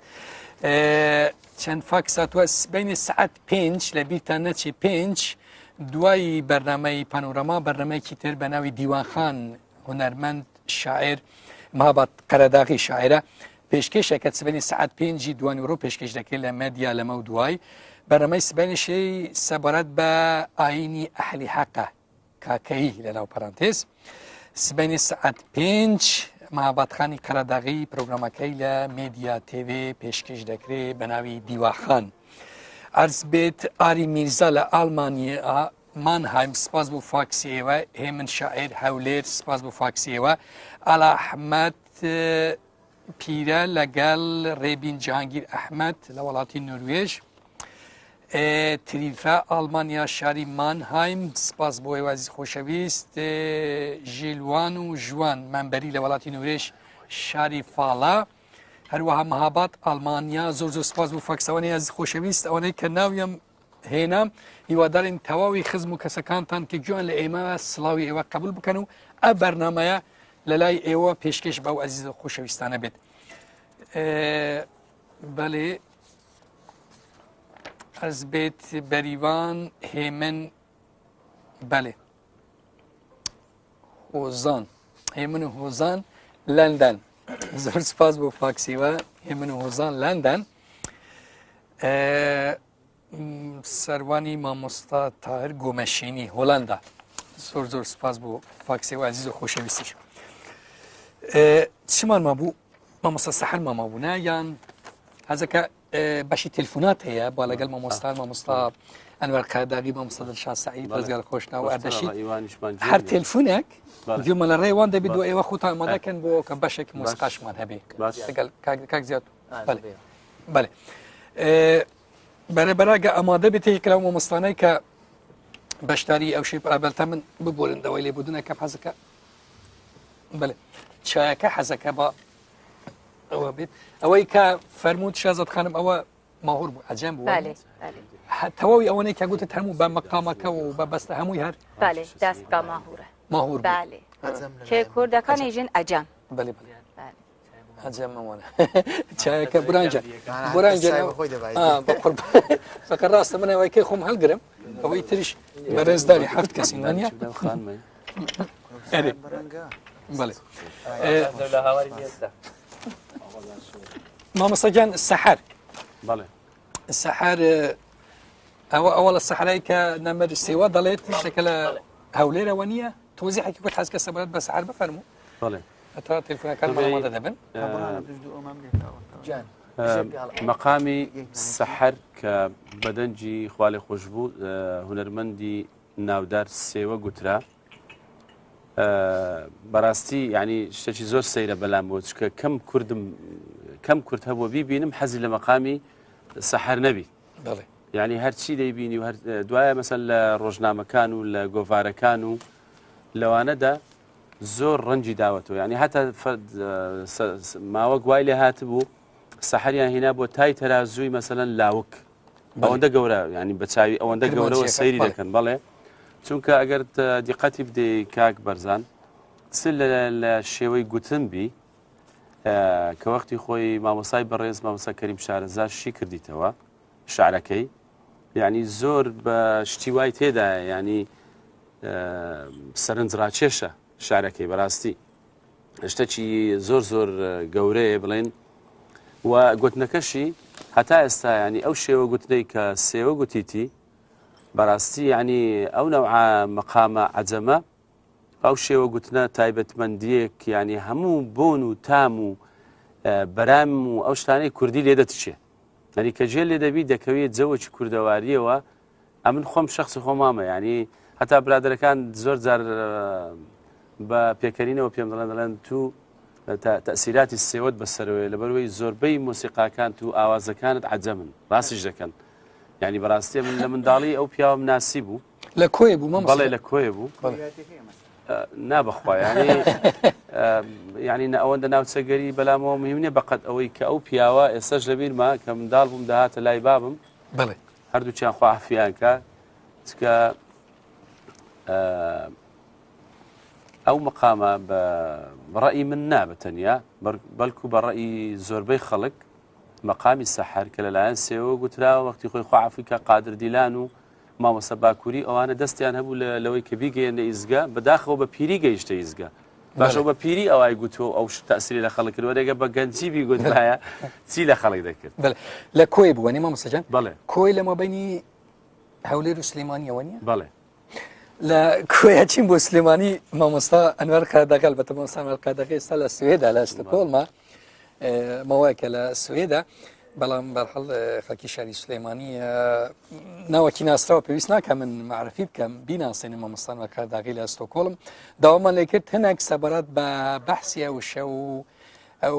چەند فاکساتوە بینی سعات 5 لە بیرتان نەچی 5 دوای بەرنامەی پانۆرەما بەرنمەیەکی تر بە ناوی دیوانخان هونەرمەند شاعر مابات قەرەداغی شاعرە پێشکەشێکە سبەنی سعات 5 دوانیۆرۆ پێشکەش دەکرێت لە مەدیا لەمە و دوای بەرنمەی سبەنیشەی سەبارەت بە ئاینی ئەحلی حەقە کاکەیی لەناو پەرانتێز سبەنی سعات 5 ماباتخانی قەرەداغی پرۆگرامەکەی لە مێدیا تێڤێ پێشکەش دەکرێت بە ناوی دیواخان ئەرز بێت ئاری میرزا لە ئالمانیا مانهایم سپاس بۆ فاکسیەوە هێمن شاعر هەولێر سپاس بۆ فاکسیەوە ئالا ئەحمەد پیرە لەگەڵ ڕێبین جهانگیر ئەحمەد لە وڵاتی نروێژ تریفە ئالمانیا شاری مانهایم سپاس بۆ هێوازی خۆشەویست ژیلوان و ژوان مەمبەری لە وڵاتی نوێژ شاری فاڵا هەروەها مەهاباد ئالمانیا زۆر سپاس بۆ فاکسەوەی عزیز خۆشەویست ئەوەی کە ناویم هێنا هیوادارین تەواوی خزم و کەسەکانتان کە گویان لە ئێمە سڵاوی ئێوە قبول بکەن و ئە بەرنامەیە لە لای ئێوە پێشکەش بەو عزیز خۆشەویستانە بێت بەڵێ ئەرز بێت بەریوان هێمن بەڵێ هۆزان هێمن و هۆزان لەندەن زۆر سپاس بۆ فاکسیوە هێمن و هۆزان لەندەن سەروانی مامۆستا تاهر گۆمەشینی هۆڵەندا زۆر سپاس بۆ فاکسیوە عزیز و خۆشەویستیش چمان مابوو مامۆستا سەحەر مامابوونا یان هەزەکە بەشی تەلفۆنات هەیە با لەگەڵ مامۆستا ئەنوەر قەرەداغی مامۆستا دڵشاد سەعید ڕزگار خۆشناو ئەردەشید هەر تەلفۆنێک گوێمە لە ڕێوان دەبێت و ئێوە خۆتان ئامادەکەن بۆ کە بەشێک مۆسیقاشمان هەبێ لەگەڵ کاک زیاد بەڵێ بەرەبەراگە ئامادە بێت یەکێکراو مامۆستانەی کە بەشداری ئەو شەی ئابەلتە من ببۆرندەوەی لێبوردنەکە حەزەکە بەڵێ چایەکە حەزەکە بە ئەوە بێت ئەوەی کە فەرمووت شازاد خانم ئەوە ماهور بوو ئەجەم بوو تەواوی ئەوەنەی کە گوتت هەموو بە مەقامەکە و بە بەستە هەمووی هەر دەستگا ماهورە ماهور کێ کوردەکانی ژن ئەجەم بەڵێ ئەجەم ئەوەنە چایەکە برانجە فەکە ڕاستە من ئەوەی کەی خۆم هەڵگرم ئەوەی تریش بەڕێزداری هەفت کەسی وانە بەڵێ مامۆستاجان سەحەر بەڵێ سەحەر ئەوە لە سەحرایی کە نەمەر سێوە دەڵێت شەکە لە هەولێرەوە نییە تۆزیحێکی کوت حەز کە سەبارەت بە سەحەر بفەرموو بەڵێ هەتا تەلفۆنەکان ئامادە دەبن مەقامی سەحەر کە بەدەنجی خوالی خۆش بوو هونەرمەندی ناودار سێوە گوترا بەڕاستی ینی شتێکی زۆر سەیرە بەلام بۆ چکە کەم کورد هەبوو بیبینم حەزی لە مەقامی سەحەر نەبی ینی هەرچی دەیبینی و دوایە مەسەن لە ڕۆژنامەکان و لە گۆڤارەکان و لەوانەدا زۆر ڕەنجی داوەتەوە ینی هەتا ماوە گوای لێ هاتبوو سەحەریان هێنا بۆ تای تەرازووی مەسەلەن لاوک ئەوەندە گەورە ینی بەچاوی ئەوەندە گەورەوە سەیری دەکەن بەڵێ چونکە ئەگەر دیقەتی بدەی کاک بەرزان لە شێوەی گوتن بی کە وەختی خۆی مامۆسای بەڕێز مامۆسا کەریم شارەزاشی کردیتەوە شعرەکەی یعنی زۆر بە شتی وای تێدا ینی سەرنجڕاکێشە شارەکەی بەڕاستی شتێکی زۆر زۆر گەورەیە بڵێن و گوتنەکەشی هەتا ئێستا ینی ئەو شێوە گوتنەی کە سێوە گوتیتی بەڕاستی ینی ئەو نەوعە مەقامە عەجەمە ئەو شێوە گوتنە تایبەتمەندیەک ینی هەموو بۆن و تام و بەرام و ئەو شتانەی کوردی لێ دەتچێ ینی کە جێ لێ دەبی دەکەوێت جەوەکی کوردەواریەوە ئەمن خۆم شخصی خۆمامە ینی هەتا برادەرەکان زۆر جار بە پێکەرینەوە پێم دەڵێن تو تەسیراتی سێوەت بەسەرەوەی لەبەرەوەی زۆربەی مۆسیقاکان و ئاوازەکانت عەجەمن ڕاستیش دەکەن ینی بەڕاستی من لە منداڵی ئەو پیاوە ناسی بوو لە کۆی بوو بەڵێ لە کۆیە بوو نابخوا ینی ئەوەندە ناوچەگەری بەلامەوە مهمنیە بەقەت ئەوەی کە ئەو پیاوە ئێستاش لەبیرما کە منداڵ بووم داهاتە لای بابم بڵێ هەردووچیان خوا عەفیانکە چکە ئەو مەقامە بەڕەئی من نابە تەنیا بەڵکو بەڕەئی زۆربەی خەڵک مەقامی سەحەر کە لەلایەن سێوە گوتراوە وەختی خۆی خوا عەفوی کە قادر دیلان و مامۆستا باکووری ئەوانە دەستیان هەبوو لەوەی کە بیگەیەنە ئیزگا بەداخەوە بە پیری گەیشتە ئیزگا باشەوە بە پیری ئەوای گوتووە ئەو تەسیری لە خەڵک کردوە دەگە بە گەنجی بیگوترایە چی لە خەڵک دەکرد لە کۆی بووەنی مامۆستاجان بەڵێ کۆی لە مابینی هەولێر و سلێمانیەوە نیە بەڵێ لە کۆیە چین بۆ سلێمانی مامۆستا ئەنوەر قادەقەل بەتە مامۆستا ئەنوەر قادەقەی ئێستا لە سوێدا لە ستۆکۆڵما ماوەیەکە لە سوێدا بەڵام بەرحەڵ خەڵکی شاری سلێمانی ناوەکی ناسراوە پێویست ناکە من معرفی بکەم بیناسێنی مامۆستا ئەنوەر قادەقەی لە ستۆکۆڵم داوامان لێ کرد هەنێک سەبارەت بە بەحسی ئەو شەو ئەو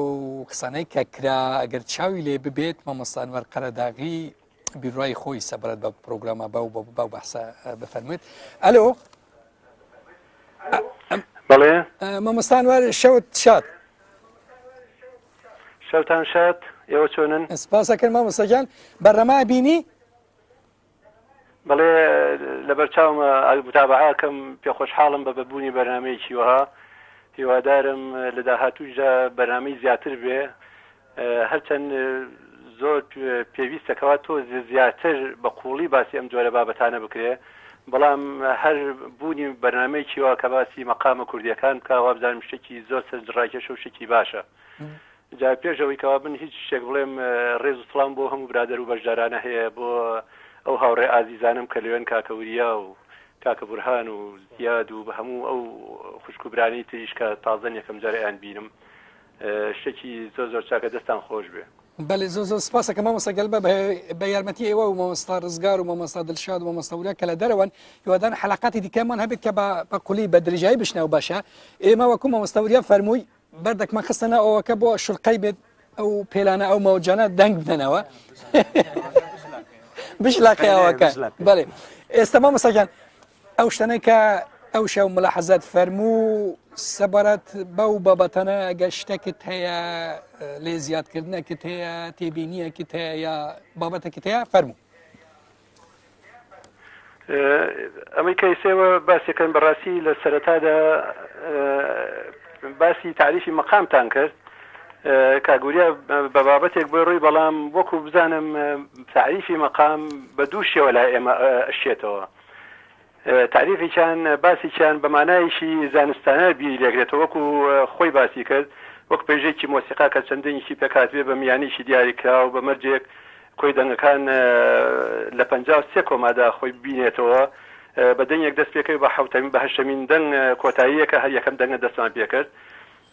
قسانەی کە کرا ئەگەر چاوی لێ ببێت مامۆستا ئەنوەر قەرداغی بیڕای خۆی سەبارەت بە پرۆگرامە باو بەحسە بفەرموێت ئەلۆ بەڵێ مامۆستا ئەنوەر شەوت شاد شەوتان شاد ئێوە چۆنن سپاسەکەن مامۆستاجان بەڕەما بینی بەڵێ لەبەر چاومە متابعاکەم پێ خۆشحاڵم بە بەبوونی بەرنامەیەکی وەها هیوادارم لە داهاتووشدا بەرنامەی زیاتر بێ هەرچەند زۆر پێویستەکەوا تۆ زیاتر بە قوڵی باسی ئەم جۆرە بابەتانە بکرێ بەڵام هەر بوونی بەرنامەیەکی وا کە باسی مەقامە کوردیەکان بکە وا بزانم شتێکی زۆر سەرنجڕاکێشە و شتێکی باشە جا پێشەوەی کەوا بن هیچ شتێک بڵێم ڕێز و سڵام بۆ هەموو برادەر و بەشدارانە هەیە بۆ ئەو هاوڕێ ئازیزانم کە لەوێن کاکەوریا و کاکە بورهان و زیاد و بە هەموو ئەو خوشکوبرانی تریش کە تازەن یەکەم جارەیان بینم شتێکی زۆر زۆر چاکە دەستان خۆش بێ بەڵێ زۆر زۆر سپاسەکە مامۆستا گەلبە بە یارمەتی ئێوە و مامۆستا ڕزگار و مامۆستا دڵشاد و مامۆستا وریا کە لە دەرەوەن هیوادارم حەلەقاتی دیکەمان هەبێت کە بە قوڵی بە درێژایی بشنەوە باشە ئێمە وەکو مامۆستا وریا فەرمووی بەردەکمان خستەنە ئەوەکە بۆ شڵقەی بێت ئەو پێلانە ئەو مەوجانە دەنگ بدەنەوە بشلاقیەوەکە بەڵێ ئێستا مامۆستاجان ئەو شتانەی کە ئەو شەو ملاحەزات فەرموو سەبارەت بەو بابەتانە ئەگە شتێکت هەیە لێ زیادکردنەکت هەیە تێبینیەکت هەیە یا بابەتێکت هەیە فەرموو ئەمەی کەیسێوە باسیەکەن بەڕاستی لە سەرەتادا باسی تعریفی مەقامتان کرد کاگوریا بە بابەتێک بۆ ڕووی بەڵام وەکو بزانم تعریفی مەقام بە دوو شێوە لای ئێمە ئەشێتەوە تعریفیان باسییان بە مانایشی زانستانە بیری لێگرێتەوە وەکو خۆی باسی کرد وەک پێژێکی مۆسیقا کە چەندێکی پێکاتوێ بە میانیشی دیاریکرا و بە مەرجێک کۆی دەنگەکان لە 53 کۆمادا خۆی بینێتەوە بە دەنگێک دەست پێکەوە بە حوتەمین بە هەشتمین دەنگ کۆتاییەکە هەر یەکەم دەنگە دەستمان پێکرد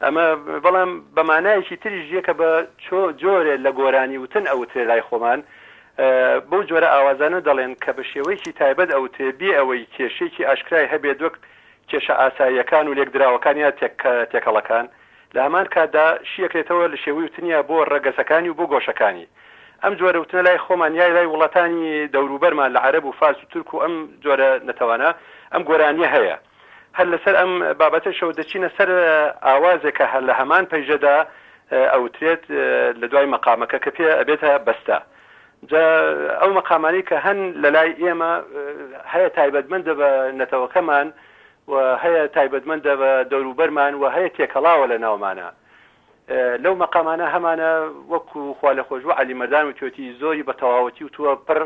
ئەمە بەڵام بەمانایەکی تریش یەکە بە جۆرێ لە گۆرانی وتن ئەوتێ لای خۆمان بەو جۆرە ئاوازانە دەڵێن کە بە شێوەیەکی تایبەت ئەوتێ بێ ئەوەی کێشێکی ئاشکرای هەبێت وەک کێشە ئاساییەکان و لێکدراوەکان یا تێکەڵەکان لە هەمان کاتدا شیەکرێتەوە لە شێوەی وتنیە بۆ ڕەگەسەکانی و بۆ گۆشەکانی ئەم جۆرە وتنە لای خۆمان یای لای وڵاتانی دەوروبەرمان لە عەرەب و فارس و تورک و ئەم جۆرە نەتەوانە ئەم گۆرانیە هەیە هەر لەسەر ئەم بابەتەشەوە دەچینە سەر ئاوازێکە هەر لە هەمان پەیژەدا ئەوترێت لە دوای مەقامەکە کە پێ ئەبێتە بەستە ئەو مەقامانی کە هەن لە لای ئێمە هەیە تایبەتمەندە بە نەتەوەکەمان و هەیە تایبەتمەندە بە دەوروبەرمان و هەیە تێکەڵاوە لە ناومانە لەو مەقامانە هەمانە وەکو خوا لە خۆش و عەلی مەردان و توێتی زۆری بە تەواوەتی و تووە پڕ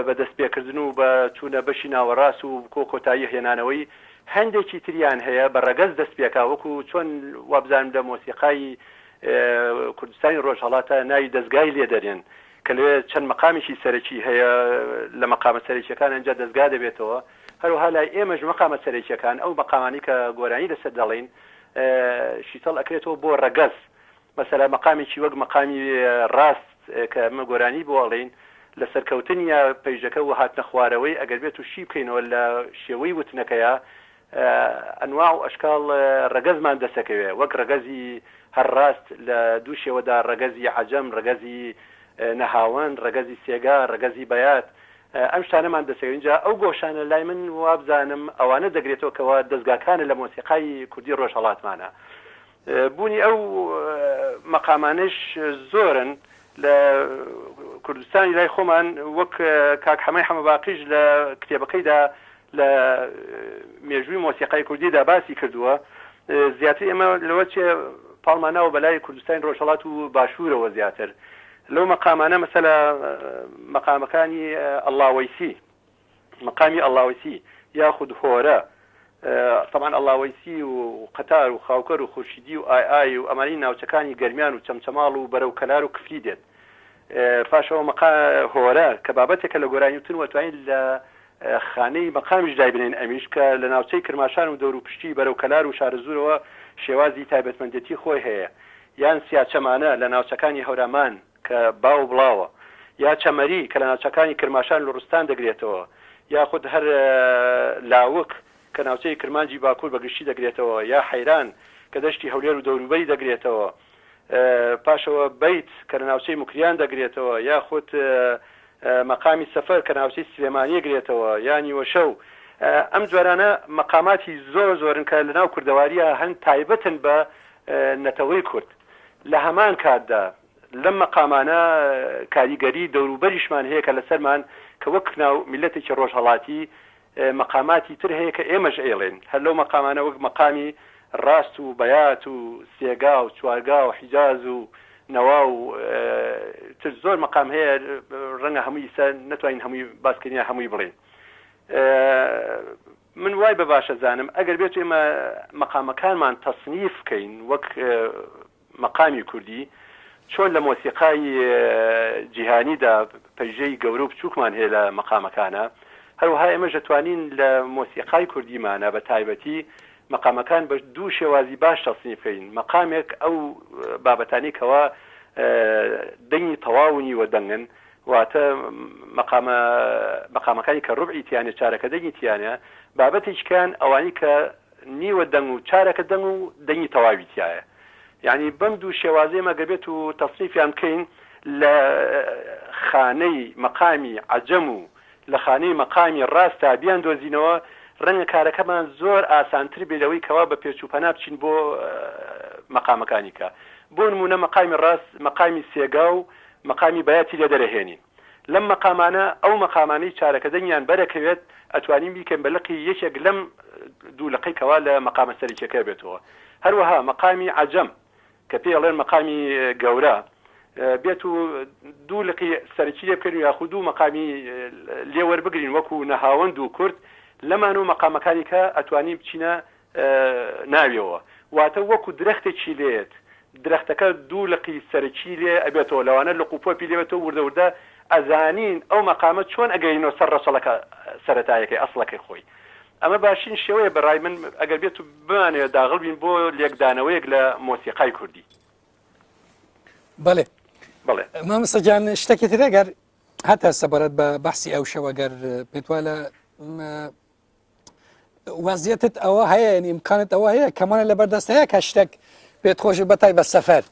بە دەستپێکردن و بە چوونە بەشی ناوەڕاست و کۆتایی هێنانەوەی هەندێکی تریان هەیە بە ڕەگەز دەستپێکا وەکو چۆن وابزانم لە مۆسیقای کوردستانی ڕۆژهەڵاتە ناوی دەستگای لێ دەرێن کە لێ چەند مەقامێکی سەرەکی هەیە لە مەقامە سەرەکیەکان ئەنجا دەستگا دەبێتەوە هەروها لای ئێمەش مەقامە سەرەکیەکان ئەو مەقامانی کە گۆرانی لەسەر دەڵێن شیتەڵ ئەکرێتەوە بۆ ڕەگەز مەسەلا مەقامێکی وەک مەقامی ڕاست کە ئەمە گۆرانی بۆڵێن لە سەرکەوتنی پەیژەکە و هاتنە خوارەوەی ئەگەر بێت و شی بکەینەوە لە شێوەی وتنەکەیە ئەنواع و ئەشکال ڕەگەزمان دەسەکەوێ وەک ڕەگەزی هەر ڕاست لە دوو شێوەدا ڕەگەزی عەجەم ڕەگەزی نەهاوەند ڕەگەزی سێگا ڕەگەزی بەیات ئەم شتانەمان دەسەوێت اینجا ئەو گۆشانە لای من وابزانم ئەوانە دەگرێتەوە کەەوە دەستگاکانە لە مۆسیقای کوردی ڕۆژهەڵاتمانە بوونی ئەو مەقامانش زۆرن لە کوردستانی لای خۆمان وەک کاک حەمای حەمەباقیش لە کتێبەکەیدا لە مێژووی مۆسیقای کوردیدا باسی کردووە زیاتر ئێمە لەوە چێ پاڵماناوە بەلای کوردستانی ڕۆژهەڵات و باشوورەوە زیاتر لەو مەقامانە مەسەلا مەقامەکانی ئەڵڵاوەیسی مەقامی ئەڵڵاوەیسی یاخود هۆرە طبعا ئەڵڵاوەیسی و قەتار و خاوکەر و خورشیدی و ئای و ئەمانی ناوچەکانی گەرمیان و چەمچەماڵ و بەرەو کەلار و کفری دێت پاشەوە هۆرە کە بابەتێکە لە گۆرانی وتن وەتوانین لە خانەی مەقامیش دای بنێن ئەمیش کە لە ناوچەی کرماشان و دەور و پشتی بەرەو کەلار و شارەزورەوە شێوازی تایبەتمەندێتی خۆی هەیە یان سیاچەمانە لە ناوچەکانی هەورامان کە باو بڵاوە یا چەمەری کە لە ناوچەکانی کرماشان لە ڕوستان دەگرێتەوە یاخود هەر لاوک کە ناوچەی کرمانجی باکوور بەگشتی دەگرێتەوە یا حەیران کە دەشتی هەولێر و دەوروبەری دەگرێتەوە پاشەوە بیت کە لە ناوچەی موکریان دەگرێتەوە یاخود مەقامی سەفەر کە ناوچەی سلێمانی دەگرێتەوە یانی وەشەو ئەم جوارانە مەقاماتی زۆرن کە لە ناو کوردەواریە هەند تایبەتن بە نەتەوەی کورد لە هەمان کاتدا لەم مەقامانە کاریگەری دەوروبەریشمان هەیە کە لەسەرمان کە وەک ناو میلەتێکی ڕۆژهەڵاتی مەقاماتی تر هەیە کە ئێمەش ئێڵێن هەر لەو مەقامانە وەک مەقامی ڕاست و بەیات و سێگا و چوارگا و حیجاز و نەوا و تر زۆر مەقام هەیە ڕەنگە هەمووی نەتوانین هەمووی باسکردنیە هەمووی بڵێن من وای بە باشە زانم ئەگەر بێت ئێمە مەقامەکانمان تەصنیف بکەین وەک مەقامی کوردی چۆن لە مۆسیقای جیهانیدا پەیژەی گەورە و بچووکمان هەیە لە مەقامەکانە هەروەها ئێمە دەتوانین لە مۆسیقای کوردیمانە بە تایبەتی مەقامەکان بە دوو شێوازی باش تەصنیف بکەین مەقامێک ئەو بابەتانی کەوا دەنگی تەواونی وە دەنگن واتە مەقامەکانی کە ڕوبعی تیانە چارەکە دەنگی تیانە بابەتێکیان ئەوانی کە نیوە دەنگ و چارەکە دەنگ و دەنگی تەواوی تایە یعنی بەم دوو شێوازەیە مەگەبێت و تەصنیفیان بکەین لە خانەی مەقامی عەجەم و لە خانەی مەقامی ڕاستە بیان دۆزینەوە ڕەنگە کارەکەمان زۆر ئاسانتر بێ لەوەی کەوا بە پێچووپەنا بچین بۆ مەقامەکانی کە بۆ نمونە مەقامی ڕاست مەقامی سێگا و مەقامی بەیاتی لێ دەرەهێنین لەم مەقامانە ئەو مەقامانەی چارەکە دەنگیان بەرەکەوێت ئەتوانین بیکەن بە لقی یەکێک لەم دوو لقەی کەوا لە مەقامە سەرکیەکە بێتەوە هەروەها مەقامی عەجەم کە پێڵێن مەقامی گەورە بێت و دوو لقی سەرکی لێ بکەین یاخود دوو مەقامی لێوەربگرین وەکو نەهاوەند و کورد لەمان و مەقامەکانی کە ئەتوانین بچینە ناویەوە واتە وەکو درەختێکی لێت درەختەکە دوو لقی سەرکی لێ ئەبێتەوە لەوانە لە قوپۆپی لێبێتەوە وردە ئەزانین ئەو مەقامە چۆن ئەگەینەوە سەر ڕەسەڵەکە سەرەتایەکەی ئەسڵەکەی خۆی ئەمە باشین شێوەیە بەڕای من ئەگەر بێت و بمانێت داغڵ بین بۆ لێکدانەوەیەک لە مۆسیقای کوردی. بەڵێ بەڵێ مامۆستاجان شتێکی تر ئەگەر هەتا سەبارەت بە بەحسی ئەو شەوە گەر پێت وایە وەزیەتت ئەوە هەیە ینی ئیمکانت ئەوە هەیە کەمانە لە بەردەست هەیە کە شتێک پێت خۆش بەتای بە سەفەر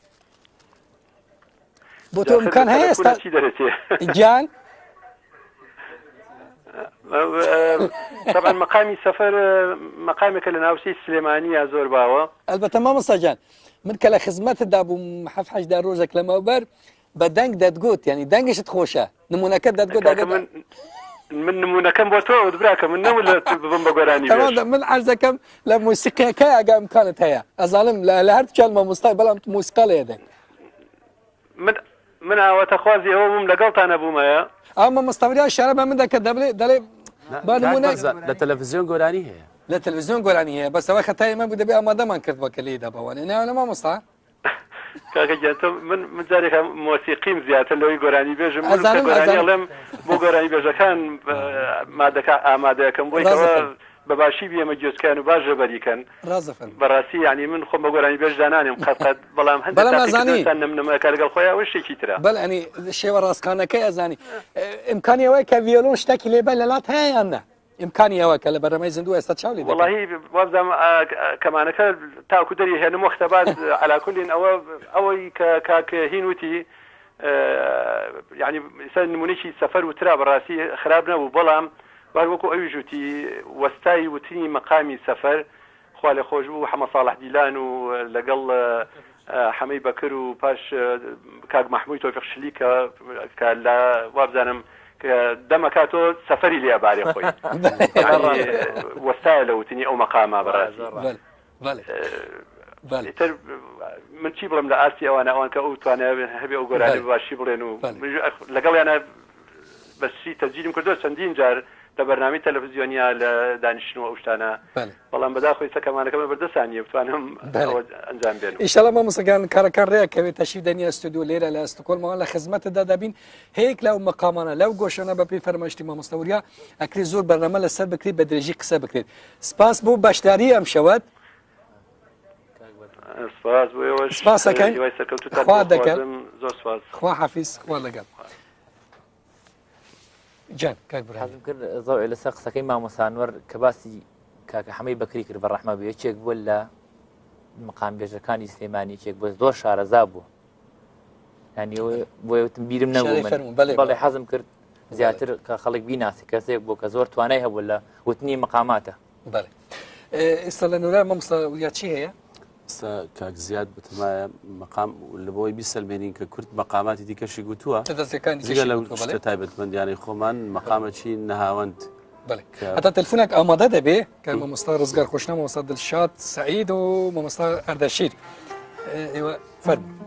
بۆ تۆ ئیمکان هەیە ئێستا گیان طبعا مقامی سەفەر مقامێکە لە ناوچەی سلێمانیە زۆر باوە. ئەلبەتە مامۆستاجان من کە لە خزمەتتدا بووم حەفحەشدا ڕۆژێک لەمەوبەر بە دەنگ دەتگوت ینی دەنگشت خۆشە نمونونەکە دەتگوت من نمونونەکەم بۆ تۆ براکە من نەوە لە بم بە گۆرانی من عەرزەکەم لە موسیقیەکە ئەگە ئیمکانت هەیە ئەزانم لە هەر چال مامۆستای بەڵام موسیقا لێ دەنگ من ئاوەتە خوازی ئەوە بووم لەگەڵتانە بوومەیە ئەو مامۆستاویریا شارە بە من دەکە دەڵێ با نمونە لە تەلەڤیزیۆن گۆرانی هەیە لە تەلەڤیزیۆن گۆرانی هەیە بەسەوە خەتای من بوو دەبێ ئامادەمان کرد بە کە لێدا بەوانێ ناوە لە مامۆستا کاکەگیان من جارێکە مۆسیقیم زیاتر لەوەی گۆرانی بێژم گۆرانی ئەڵێم بۆ گۆرانی بێژەکان مادەکە ئامادەیەکەم بۆی بەباشی بیەمە گوێچکان و باش ژەبەریکەن بەڕاستی ینی من خۆم بە گۆرانی بێژ دانانیم قەت بەڵام هەندێک نمنەمەکە لەگەڵ خۆیان وە شتێکی ترە بەڵ ئەنی شێوە ڕاستکانەکەی ئەزانی ئیمکانی ئەوەی کە ڤیۆلۆن شتێکی لێبە لەلات هەیە یان نە ئیمکانی ئەوە کە لە بەرەمەی زیندوو ئێستا چاولی وڵی وابزانم کەمانەکە تاکو دەری هێنم وەختەبات علاکولین ئەوەی کە کاک هین وتی یعنی نمونێکی سەفەر وترا بەڕاستی خراپ نەبوو بەڵام وەکو ئەوی ژووتی وەستای وتنی مەقامی سەفەر خوا لە خۆش بوو حەمە ساڵح دیلان و لەگەڵ حەمەی بەکر و پاش کاک مەحموود تۆفیق شلی کە لە وابزانم دەمەکاتۆ سەفەری لێبارێ خۆی وەستایە لە وتنی ئەو مەقامە بەڕاستی تر من چی بڵم لە ئاسی ئەوانە ئەوان کە ئەو توانێت هەبێ ئەو گۆرانی باشی بڵێن و لەگەڵیانە بەسی تەجیلم کردو چەندین جار لە بەرنامەی تەلەڤیزیۆنیا لە دانیشتنەوە ئەو شتانە بەڵام بەداخۆی سەکەمانەکەمە بەردەستانیە بتوانم ئەنجام بێن ئینشاڵڵا مامۆستاگان کارەکان ڕێیەکەوێت تەشریف دەنیە ئەستودیۆ لێرە لە ئەستکۆڵمەوە لە خزمەتتدا دەبین هەیەک لەو مەقامانە لەو گۆشەنە بە پێی فەرمایشتی مامۆستاوریا ئەکری زۆر بەرنامە لەسەر بکرێت بە درێژی قسە بکرێت سپاس بۆ بەشداری ئەم شەوەت سپاسەکەن خوا دەکەن خوا حەفیز خوا لەگەڵ جان حەزم کرد زۆر لەسەر قسەکەی مامۆسانوەر کە باسی کاکە حەمەی بەکری کرد بەڕەحمە بێ یەکێک بووە لە مقام بێژەکانی سلێمانی یەکێک بۆ زۆر شارەزا بوو ینی بۆ وتم بیرم نەبوو بەڵێ حەزم کرد زیاتر کە خەڵک بیناسی کەسێک بۆ کە زۆر توانای هەبوو لە وتنی مقاماتە بەڵێ ئێستا لە نورای مامۆستاوریا چی هەیە کاک زیاد بتمایە مقام لە بۆی بیسەلمێنین کە کورد مەقاماتی دیکەشی گوتووە جگە لەو شتە تایبەتمەندیانەی خۆمان مەقامەچی نەهاوەند هەتا تەلفۆنێک ئامادە دەبێ کە مامۆستا ڕزگار خۆشنە مامۆستا دڵشاد سەعید و مامۆستا ئەردەشیر ئێوە فەرمووی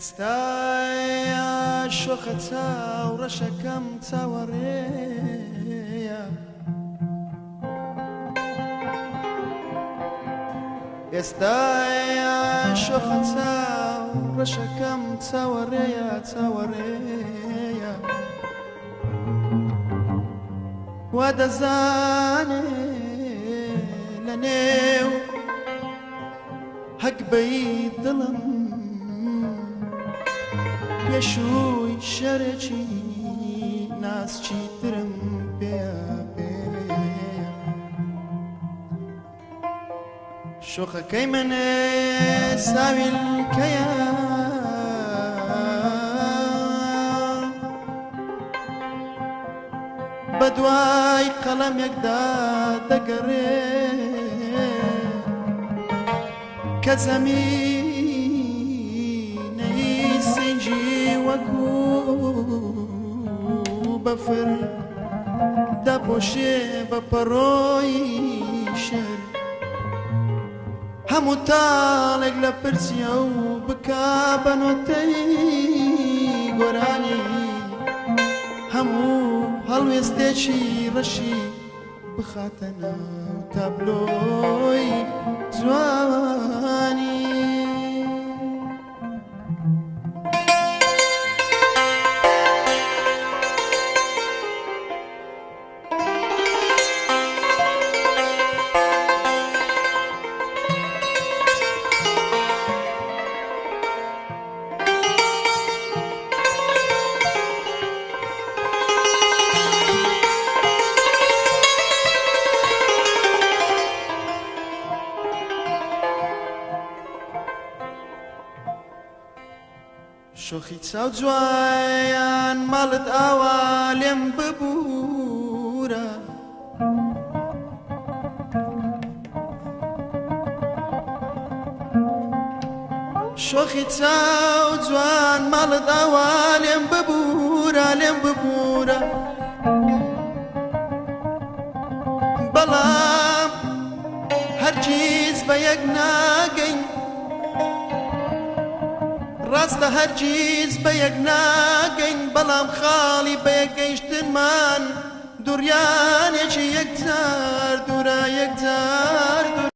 ئێستایا شۆخە چاو ڕەشەکەم چاوەڕێیە ئێستایا شۆخە چاو ڕەشەکەم چاوەڕێیە چاوەڕێیە وا دەزانێ لە نێو هەکبەی دڵم پێشووی شەرێکی ناسچی ترم پێە شۆخەکەی منێ ساویلکەیە بە دوای قەڵەمێکدا دەگەڕێ کە زەمینەی سینجی وەکو بەفر دەپۆشێ بە پەڕۆی شەر هەموو تاڵێک لە پرسیە و بکا بەنۆتەی گۆرانی هەموو هەڵوێستێکی ڕەشی بخاتە ناو تابلۆی جوانی شۆخی چاو جوایان ماڵت ئاوا لێم ببوورە شۆخی چاو جوان ماڵت ئاوا لێم ببوورە لێم ببوورە بەڵام هەرگیز بە یەک ناگەین ڕاستە هەرگیز بە یەک ناگەین بەڵام خاڵی بە یەکگەیشتنمان دووریانێکی یەکجار دوورە یەکجار